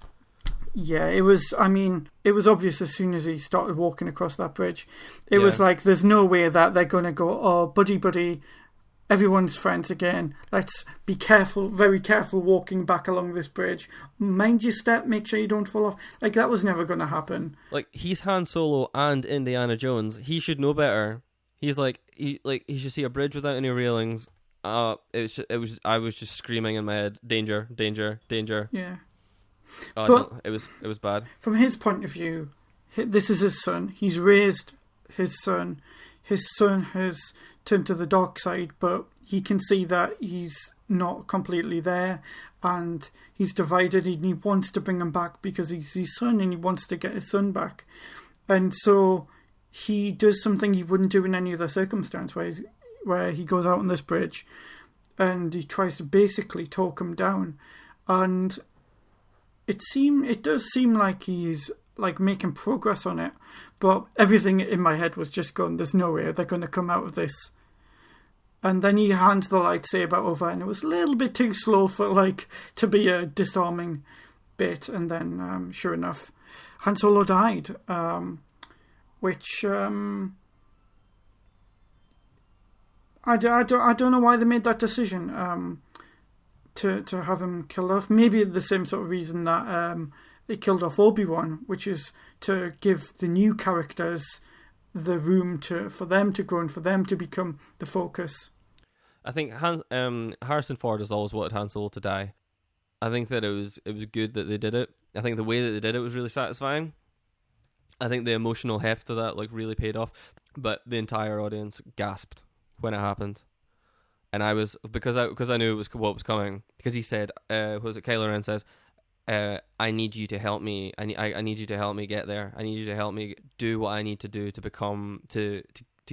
Yeah, it was obvious as soon as he started walking across that bridge. It was like, there's no way that they're going to go, oh, buddy, everyone's friends again. Let's be careful, very careful walking back along this bridge. Mind your step, make sure you don't fall off. Like, that was never going to happen. Like, he's Han Solo and Indiana Jones. He should know better. He's he should see a bridge without any railings. I was just screaming in my head, danger, danger, danger. Yeah. But it was bad. From his point of view, this is his son. He's raised his son. His son has turned to the dark side, but he can see that he's not completely there, and he's divided, and he wants to bring him back because he's his son and he wants to get his son back. And so he does something he wouldn't do in any other circumstance, where he goes out on this bridge and he tries to basically talk him down. And it does seem like he's like making progress on it, but everything in my head was just going, there's no way they're going to come out of this. And then he hands the lightsaber over, and it was a little bit too slow to be a disarming bit. And then, sure enough, Han Solo died, which I don't know why they made that decision to have him killed off. Maybe the same sort of reason that they killed off Obi-Wan, which is to give the new characters the room for them to grow and for them to become the focus. I think Harrison Ford has always wanted Han Solo to die. I think that it was good that they did it. I think the way that they did it was really satisfying. I think the emotional heft of that like really paid off. But the entire audience gasped when it happened. And I was, because I knew it was what was coming, because he said, was it Kylo Ren says, I need you to help me. I need you to help me get there. I need you to help me do what I need to do to become to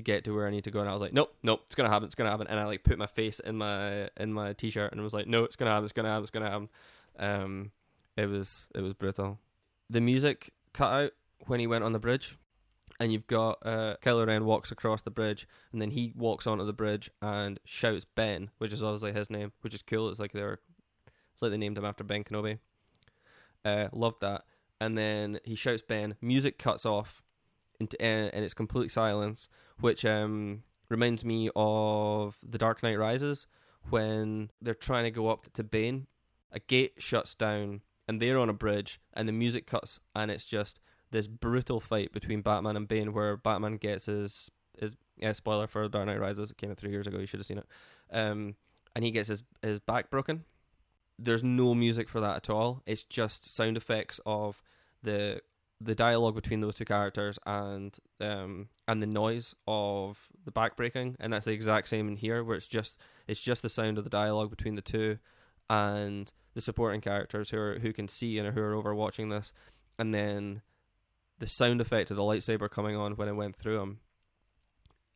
get to where I need to go. And I was like, nope, it's gonna happen. And I like put my face in my t-shirt and was like, no, it's gonna happen. It was brutal. The music cut out when he went on the bridge, and you've got Kylo Ren walks across the bridge, and then he walks onto the bridge and shouts Ben, which is obviously his name, which is cool. It's like they named him after Ben Kenobi. Loved that. And then he shouts Ben. Music cuts off, and it's complete silence, which reminds me of The Dark Knight Rises, when they're trying to go up to Bane. A gate shuts down, and they're on a bridge, and the music cuts, and it's just this brutal fight between Batman and Bane, where Batman gets his spoiler for Dark Knight Rises. It came out 3 years ago. You should have seen it. And he gets his back broken. There's no music for that at all. It's just sound effects of the dialogue between those two characters and the noise of the back breaking, and that's the exact same in here, where it's just the sound of the dialogue between the two and the supporting characters who can see and who are overwatching this, and then the sound effect of the lightsaber coming on when it went through him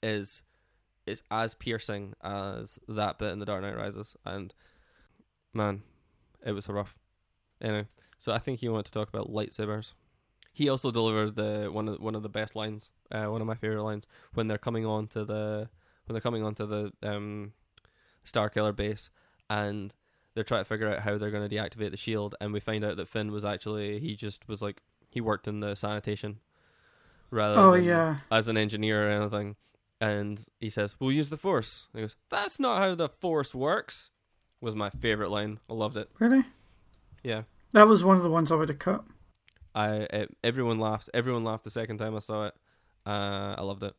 is as piercing as that bit in The Dark Knight Rises, and man, it was rough. Anyway, so I think you want to talk about lightsabers. He also delivered one of the best lines, one of my favorite lines, when they're coming onto the Starkiller base, and they're trying to figure out how they're going to deactivate the shield, and we find out that Finn was actually he worked in the sanitation rather than as an engineer or anything. And he says, "We'll use the Force." And he goes, "That's not how the Force works." Was my favorite line. I loved it. Really? Yeah. That was one of the ones I would have cut. Everyone laughed. Everyone laughed the second time I saw it. I loved it.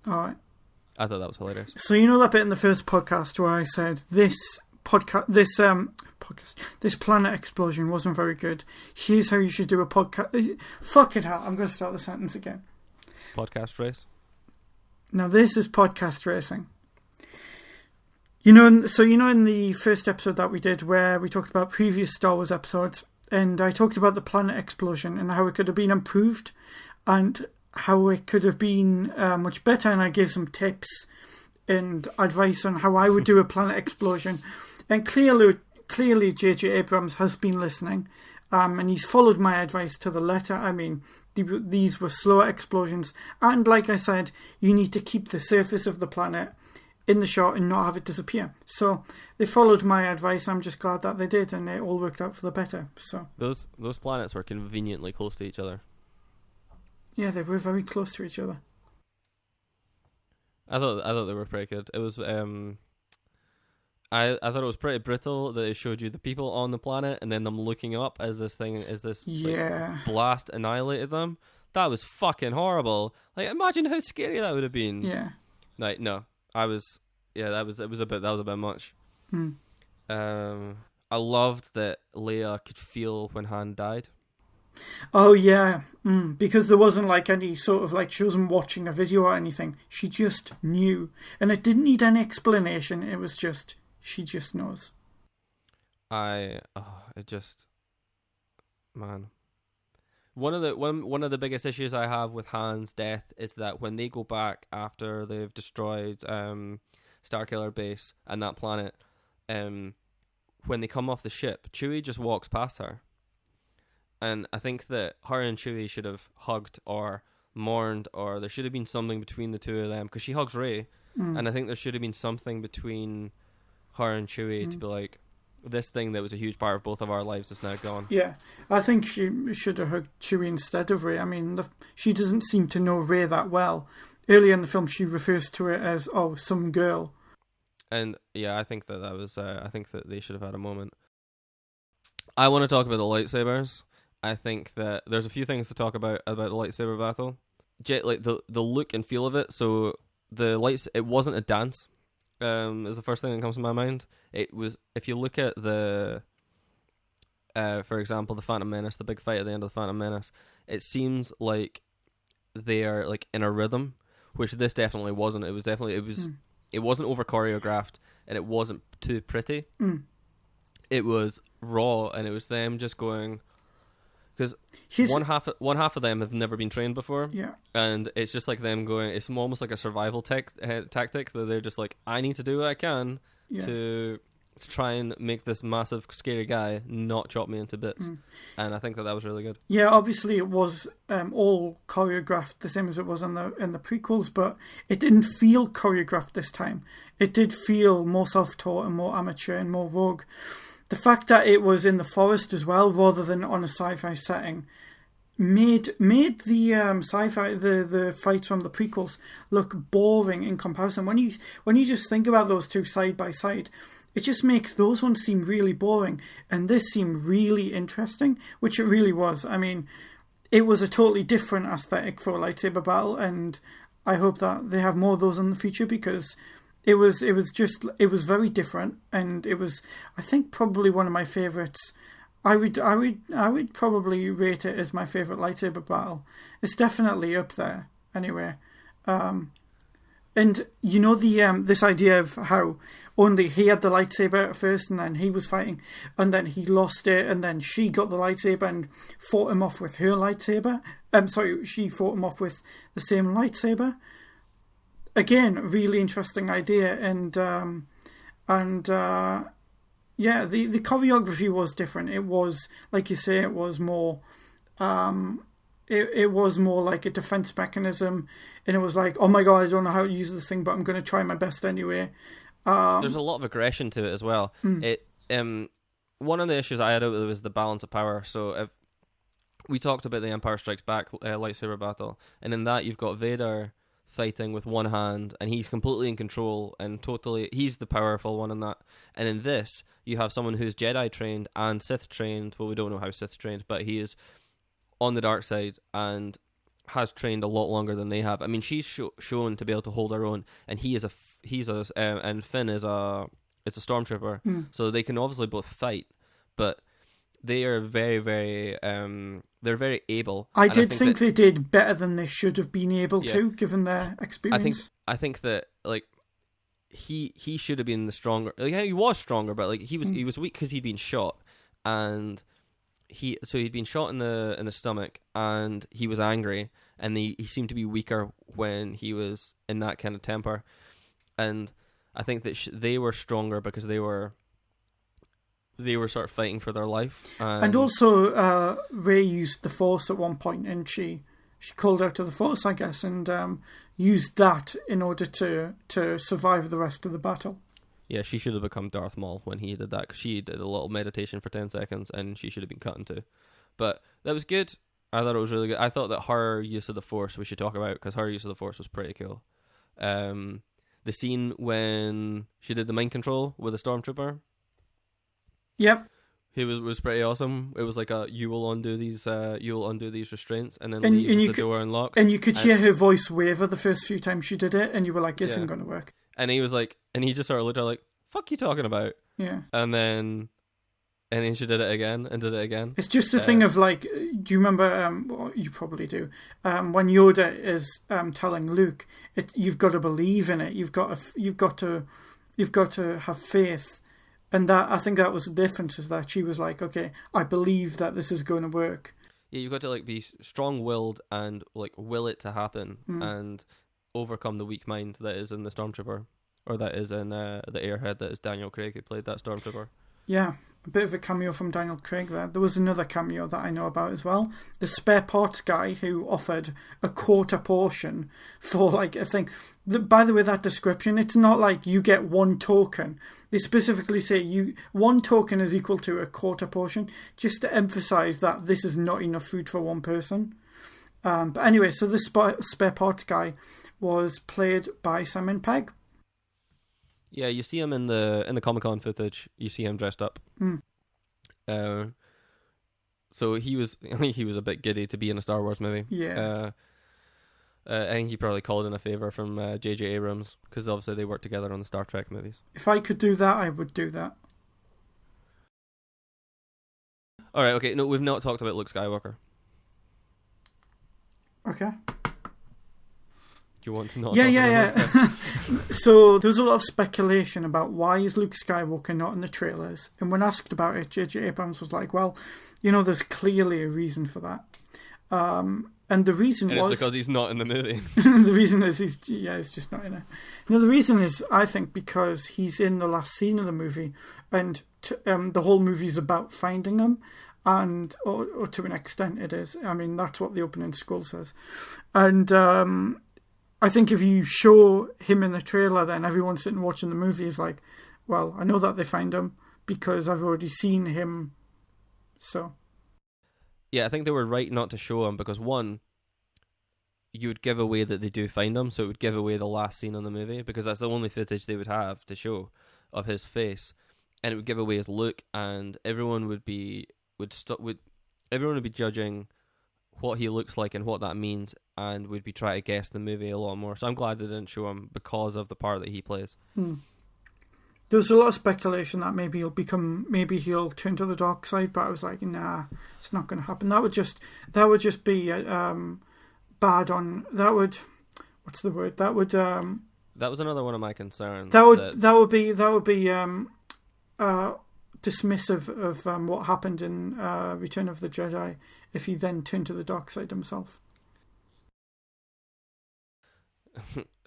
All right. I thought that was hilarious. So you know that bit in the first podcast where I said this planet explosion wasn't very good. Here's how you should do a podcast. Fuck it out. I'm going to start the sentence again. Podcast race. Now this is podcast racing. You know in the first episode that we did, where we talked about previous Star Wars episodes, and I talked about the planet explosion and how it could have been improved and how it could have been much better, and I gave some tips and advice on how I would do a planet explosion. And clearly J.J. Abrams has been listening, and he's followed my advice to the letter. I mean, these were slower explosions, and like I said, you need to keep the surface of the planet in the shot and not have it disappear. So they followed my advice. I'm just glad that they did, and it all worked out for the better. So those planets were conveniently close to each other. Yeah, they were very close to each other. I thought they were pretty good. It was I thought it was pretty brutal that they showed you the people on the planet and then them looking up as this like, blast annihilated them. That was fucking horrible. Like, imagine how scary that would have been. Yeah. Like, no. That was a bit much. I loved that Leia could feel when Han died. Oh yeah, because there wasn't like any sort of like, she wasn't watching a video or anything. She just knew, and it didn't need any explanation. It was just, she just knows. Man. One of the biggest issues I have with Han's death is that when they go back after they've destroyed Starkiller Base and that planet, when they come off the ship, Chewie just walks past her. And I think that her and Chewie should have hugged or mourned, or there should have been something between the two of them, because she hugs Rey, and I think there should have been something between her and Chewie to be like, this thing that was a huge part of both of our lives is now gone. Yeah, I think she should have hugged Chewie instead of Rey. I mean, she doesn't seem to know Rey that well. Earlier in the film, she refers to it as, some girl. And yeah, I think that was. I think that they should have had a moment. I want to talk about the lightsabers. I think that there's a few things to talk about the lightsaber battle. Like the look and feel of it. So it wasn't a dance. is the first thing that comes to my mind. It was, if you look at the, for example, the Phantom Menace, the big fight at the end of the Phantom Menace, it seems like they are like in a rhythm, which this definitely wasn't. It wasn't over choreographed, and it wasn't too pretty. It was raw, and it was them just going, because one half of them have never been trained before, and it's just like them going. It's almost like a survival tactic that they're just like, I need to do what I can to try and make this massive scary guy not chop me into bits, and I think that was really good. Yeah, obviously it was all choreographed the same as it was in the prequels, but it didn't feel choreographed this time. It did feel more self-taught and more amateur and more rogue. The fact that it was in the forest as well, rather than on a sci-fi setting, made the sci-fi the fights from the prequels look boring in comparison. When you just think about those two side by side, it just makes those ones seem really boring, and this seemed really interesting, which it really was. I mean, it was a totally different aesthetic for a lightsaber battle, and I hope that they have more of those in the future, because it was very different, and it was, I think, probably one of my favorites. I would probably rate it as my favorite lightsaber battle. It's definitely up there. Anyway, and you know this idea of how only he had the lightsaber at first, and then he was fighting, and then he lost it, and then she got the lightsaber and fought him off with her lightsaber. She fought him off with the same lightsaber. Again, really interesting idea, and the choreography was different. It was, like you say, it was more, it was more like a defense mechanism, and it was like, oh my god, I don't know how to use this thing, but I'm going to try my best anyway. There's a lot of aggression to it as well. It one of the issues I had with it was the balance of power. So if we talked about the Empire Strikes Back lightsaber battle, and in that you've got Vader fighting with one hand, and he's completely in control and he's the powerful one in that. And in this, you have someone who's Jedi trained and Sith trained. Well, we don't know how Sith's trained, but he is on the dark side and has trained a lot longer than they have. I mean, she's shown to be able to hold her own, and and Finn is a stormtrooper, so they can obviously both fight, but they are very, very they're very able. I think they did better than they should have been able to, given their experience. I think that like he should have been the stronger. Like, he was stronger, but like he was weak because he'd been shot, and he'd been shot in the stomach, and he was angry, and he seemed to be weaker when he was in that kind of temper, and I think that they were stronger because they were sort of fighting for their life. And also, Rey used the Force at one point, and she called out to the Force, I guess, and used that in order to survive the rest of the battle. Yeah, she should have become Darth Maul when he did that, because she did a little meditation for 10 seconds, and she should have been cut in two. But that was good. I thought it was really good. I thought that her use of the Force we should talk about, because her use of the Force was pretty cool. The scene when she did the mind control with a stormtrooper. Yep. It was pretty awesome. It was like you will undo these restraints, and then leave the door unlocked. And you could hear her voice waver the first few times she did it, and you were like, "This isn't going to work." And he was like, and he just sort of looked at her like, "Fuck you talking about?" Yeah. And then she did it again and did it again. It's just a thing of like, do you remember? Well, you probably do. When Yoda is telling Luke, you've got to believe in it. You've got to have faith. And that, I think that was the difference, is that she was like, okay, I believe that this is going to work. Yeah, you've got to like be strong-willed and like will it to happen and overcome the weak mind that is in the Stormtrooper, or that is in the Airhead that is Daniel Craig, who played that Stormtrooper. Yeah, a bit of a cameo from Daniel Craig there. There was another cameo that I know about as well. The spare parts guy who offered a quarter portion for like a thing. By the way, that description, it's not like you get one token. They specifically say one token is equal to a quarter portion, just to emphasize that this is not enough food for one person. But anyway, so this spare parts guy was played by Simon Pegg. Yeah, you see him in the Comic-Con footage. You see him dressed up. So he was a bit giddy to be in a Star Wars movie. Yeah. I think he probably called in a favor from J.J. Abrams, because obviously they worked together on the Star Trek movies. If I could do that, I would do that. All right, okay. No, we've not talked about Luke Skywalker. Okay. Do you want to not? Yeah. So there was a lot of speculation about why is Luke Skywalker not in the trailers, and when asked about it, J.J. Abrams was like, "Well, there's clearly a reason for that." And the reason was because he's not in the movie. The reason is he's just not in it. The reason is, I think, because he's in the last scene of the movie, and the whole movie's about finding him, and or to an extent it is. I mean, that's what the opening scroll says, and I think if you show him in the trailer, then everyone sitting watching the movie is like, well, I know that they find him because I've already seen him. So, yeah, I think they were right not to show him because, one, you would give away that they do find him, so it would give away the last scene in the movie because that's the only footage they would have to show of his face, and it would give away his look, and everyone would be judging what he looks like and what that means, and would be trying to guess the movie a lot more. So I'm glad they didn't show him because of the part that he plays. There's a lot of speculation that maybe he'll turn to the dark side, but I was like, nah, it's not going to happen. That would just be bad on. That would, what's the word? That would. That was another one of my concerns. That would be dismissive of what happened in Return of the Jedi if he then turned to the dark side himself.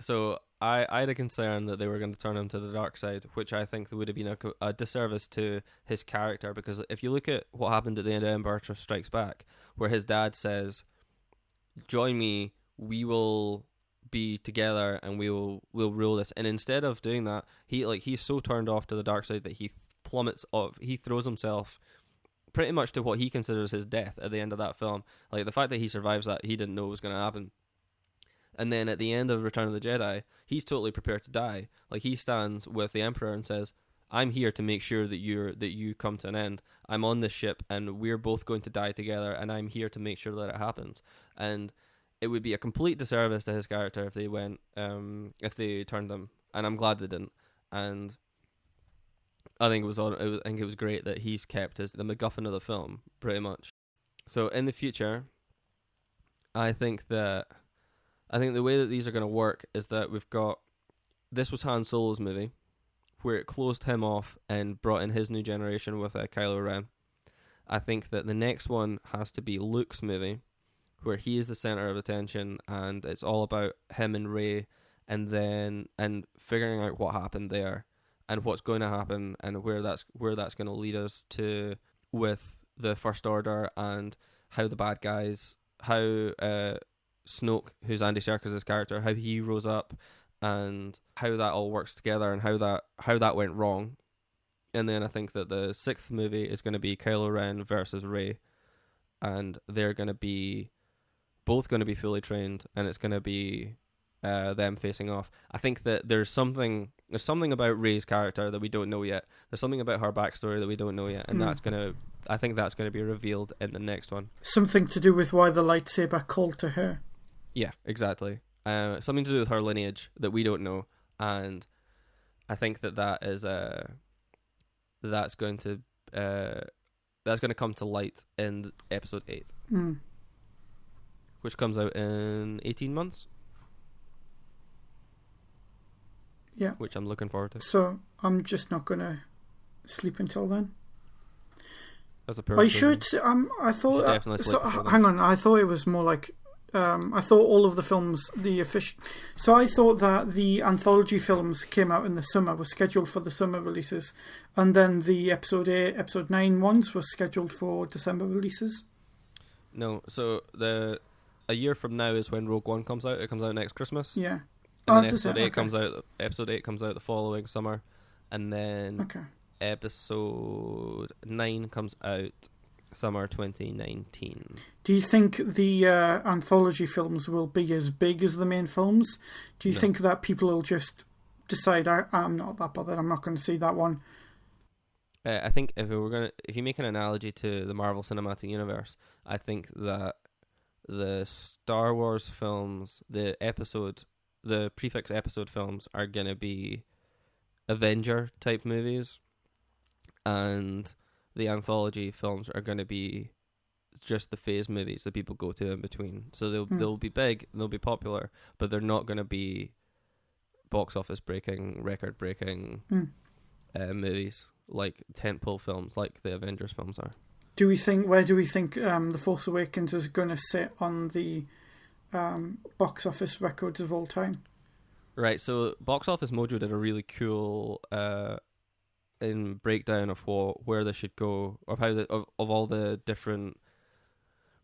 So I had a concern that they were going to turn him to the dark side, which I think would have been a disservice to his character, because if you look at what happened at the end of Empire Strikes Back, where his dad says, "Join me, we will be together and we'll rule this," and instead of doing that, he's so turned off to the dark side that he throws himself pretty much to what he considers his death at the end of that film. Like, the fact that he survives that, he didn't know was going to happen. And then at the end of Return of the Jedi, he's totally prepared to die. Like, he stands with the Emperor and says, "I'm here to make sure that you come to an end. I'm on this ship and we're both going to die together, and I'm here to make sure that it happens." And it would be a complete disservice to his character if they turned him, and I'm glad they didn't. And I think it was great that he's kept as the MacGuffin of the film, pretty much. So in the future, I think the way that these are going to work is that this was Han Solo's movie, where it closed him off and brought in his new generation with Kylo Ren. I think that the next one has to be Luke's movie, where he is the center of attention, and it's all about him and Rey, and figuring out what happened there, and what's going to happen, and where that's going to lead us to with the First Order, and how the bad guys, how Snoke, who's Andy Serkis' character, how he rose up, and how that all works together, and how that went wrong. And then I think that the sixth movie is going to be Kylo Ren versus Rey, and they're going to be both going to be fully trained, and it's going to be them facing off. I think that there's something about Rey's character that we don't know yet. There's something about her backstory that we don't know yet, and I think that's going to be revealed in the next one. Something to do with why the lightsaber called to her. Yeah, exactly. Something to do with her lineage that we don't know, and I think that is that's going to come to light in episode 8, which comes out in 18 months. Yeah, which I'm looking forward to. So I'm just not going to sleep until then. That's a perfect. I should. I thought. Hang on. I thought it was more like. I thought all of the films, So I thought that the anthology films came out in the summer, were scheduled for the summer releases, and then the episode 8, episode 9 ones were scheduled for December releases. No, so a year from now is when Rogue One comes out. It comes out next Christmas. Yeah. And then episode 8 comes out. Episode 8 comes out the following summer, and then episode 9 comes out summer 2019. Do you think the anthology films will be as big as the main films? Do you think that people will just decide, I'm not that bothered, I'm not going to see that one? I think if you make an analogy to the Marvel Cinematic Universe, I think that the Star Wars films, the prefix episode films are going to be Avenger type movies, and the anthology films are going to be just the phase movies that people go to in between. So they'll be big, and they'll be popular, but they're not going to be box office breaking, record breaking movies like tentpole films like the Avengers films are. Where do we think The Force Awakens is going to sit on the box office records of all time? Right, so Box Office Mojo did a really cool in breakdown of where they should go, of how of all the different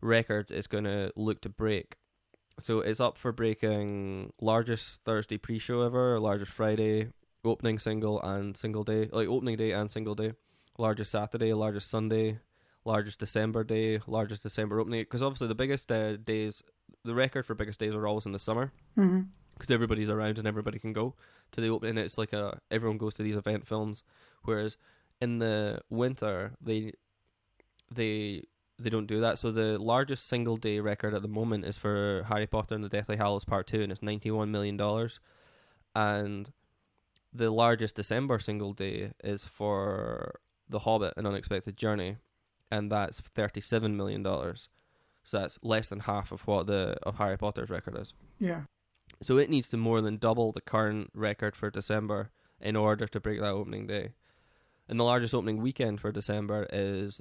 records it's going to look to break. So it's up for breaking largest Thursday pre-show ever, largest Friday, opening single and single day, like opening day and single day, largest Saturday, largest Sunday, largest December day, largest December opening. Because obviously the biggest days, the record for biggest days are always in the summer. Mm-hmm. Because everybody's around and everybody can go to the opening. It's like everyone goes to these event films, whereas in the winter they don't do that. So the largest single day record at the moment is for Harry Potter and the Deathly Hallows Part 2, and it's $91 million. And the largest December single day is for The Hobbit: An Unexpected Journey, and that's $37 million. So that's less than half of what of Harry Potter's record is. Yeah. So it needs to more than double the current record for December in order to break that opening day. And the largest opening weekend for December is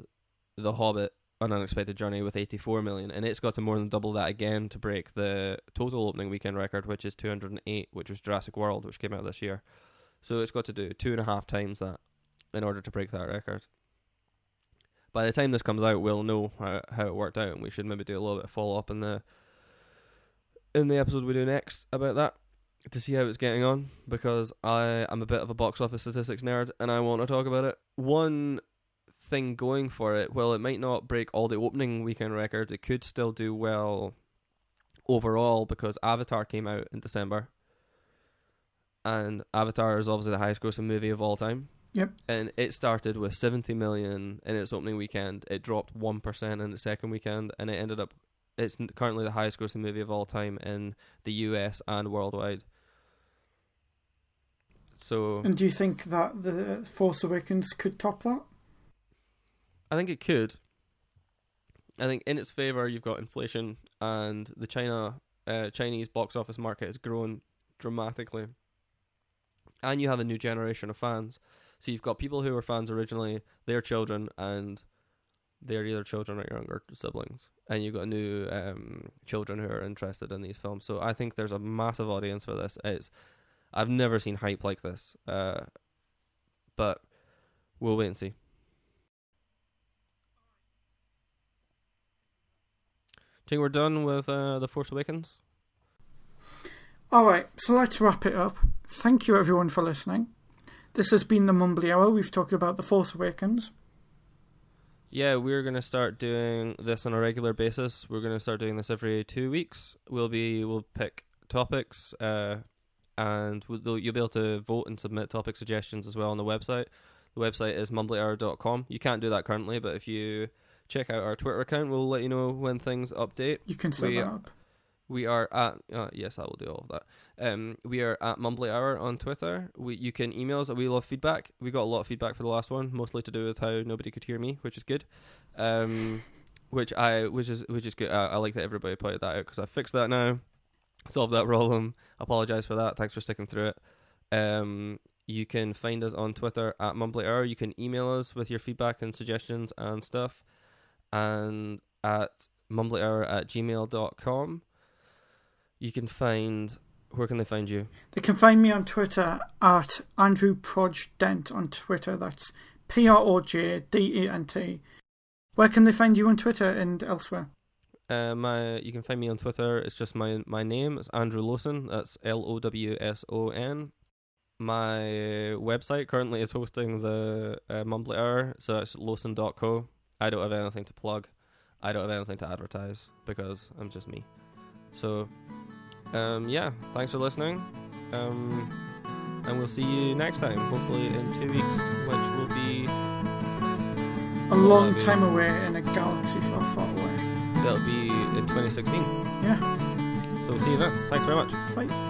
The Hobbit: An Unexpected Journey with 84 million. And it's got to more than double that again to break the total opening weekend record, which is 208, which was Jurassic World, which came out this year. So it's got to do 2.5 times that in order to break that record. By the time this comes out, we'll know how it worked out, and we should maybe do a little bit of follow-up in the episode we do next about that to see how it's getting on, because I am a bit of a box office statistics nerd and I want to talk about it. One thing going for it, well, it might not break all the opening weekend records, it could still do well overall, because Avatar came out in December, and Avatar is obviously the highest grossing movie of all time. Yep. And it started with 70 million in its opening weekend. It dropped 1% in its second weekend, and it's currently the highest grossing movie of all time in the US and worldwide. So, and do you think that The Force Awakens could top that? I think it could. I think in its favour, you've got inflation, and the Chinese box office market has grown dramatically. And you have a new generation of fans. So you've got people who were fans originally, their children, and they're either children or younger siblings. And you've got new children who are interested in these films. So I think there's a massive audience for this. I've never seen hype like this. But we'll wait and see. Do you think we're done with The Force Awakens? Alright, so let's wrap it up. Thank you everyone for listening. This has been the Mumbly Hour. We've talked about The Force Awakens. Yeah, we're going to start doing this on a regular basis. We're going to start doing this every 2 weeks. We'll pick topics, and you'll be able to vote and submit topic suggestions as well on the website. The website is mumblyhour.com. You can't do that currently, but if you check out our Twitter account, we'll let you know when things update. You can set that up. We are at yes, I will do all of that. We are at Mumbly Hour on Twitter. You can email us. We love feedback. We got a lot of feedback for the last one, mostly to do with how nobody could hear me, which is good. Which is good. I like that everybody pointed that out, because I fixed that now, solved that problem. Apologize for that. Thanks for sticking through it. You can find us on Twitter at Mumbly Hour. You can email us with your feedback and suggestions and stuff, and at mumblyhour@gmail.com. You can where can they find you? They can find me on Twitter at AndrewProjDent on Twitter. That's PROJDENT. Where can they find you on Twitter and elsewhere? You can find me on Twitter. It's just my name. It's Andrew Lawson. That's LOWSON. My website currently is hosting the Mumbly Hour, so that's lawson.co. I don't have anything to plug. I don't have anything to advertise, because I'm just me. So, yeah, thanks for listening. And we'll see you next time, hopefully in 2 weeks, which will be a long time away in a galaxy far, far away. that'll be in 2016. Yeah. So we'll see you then. Thanks very much. Bye.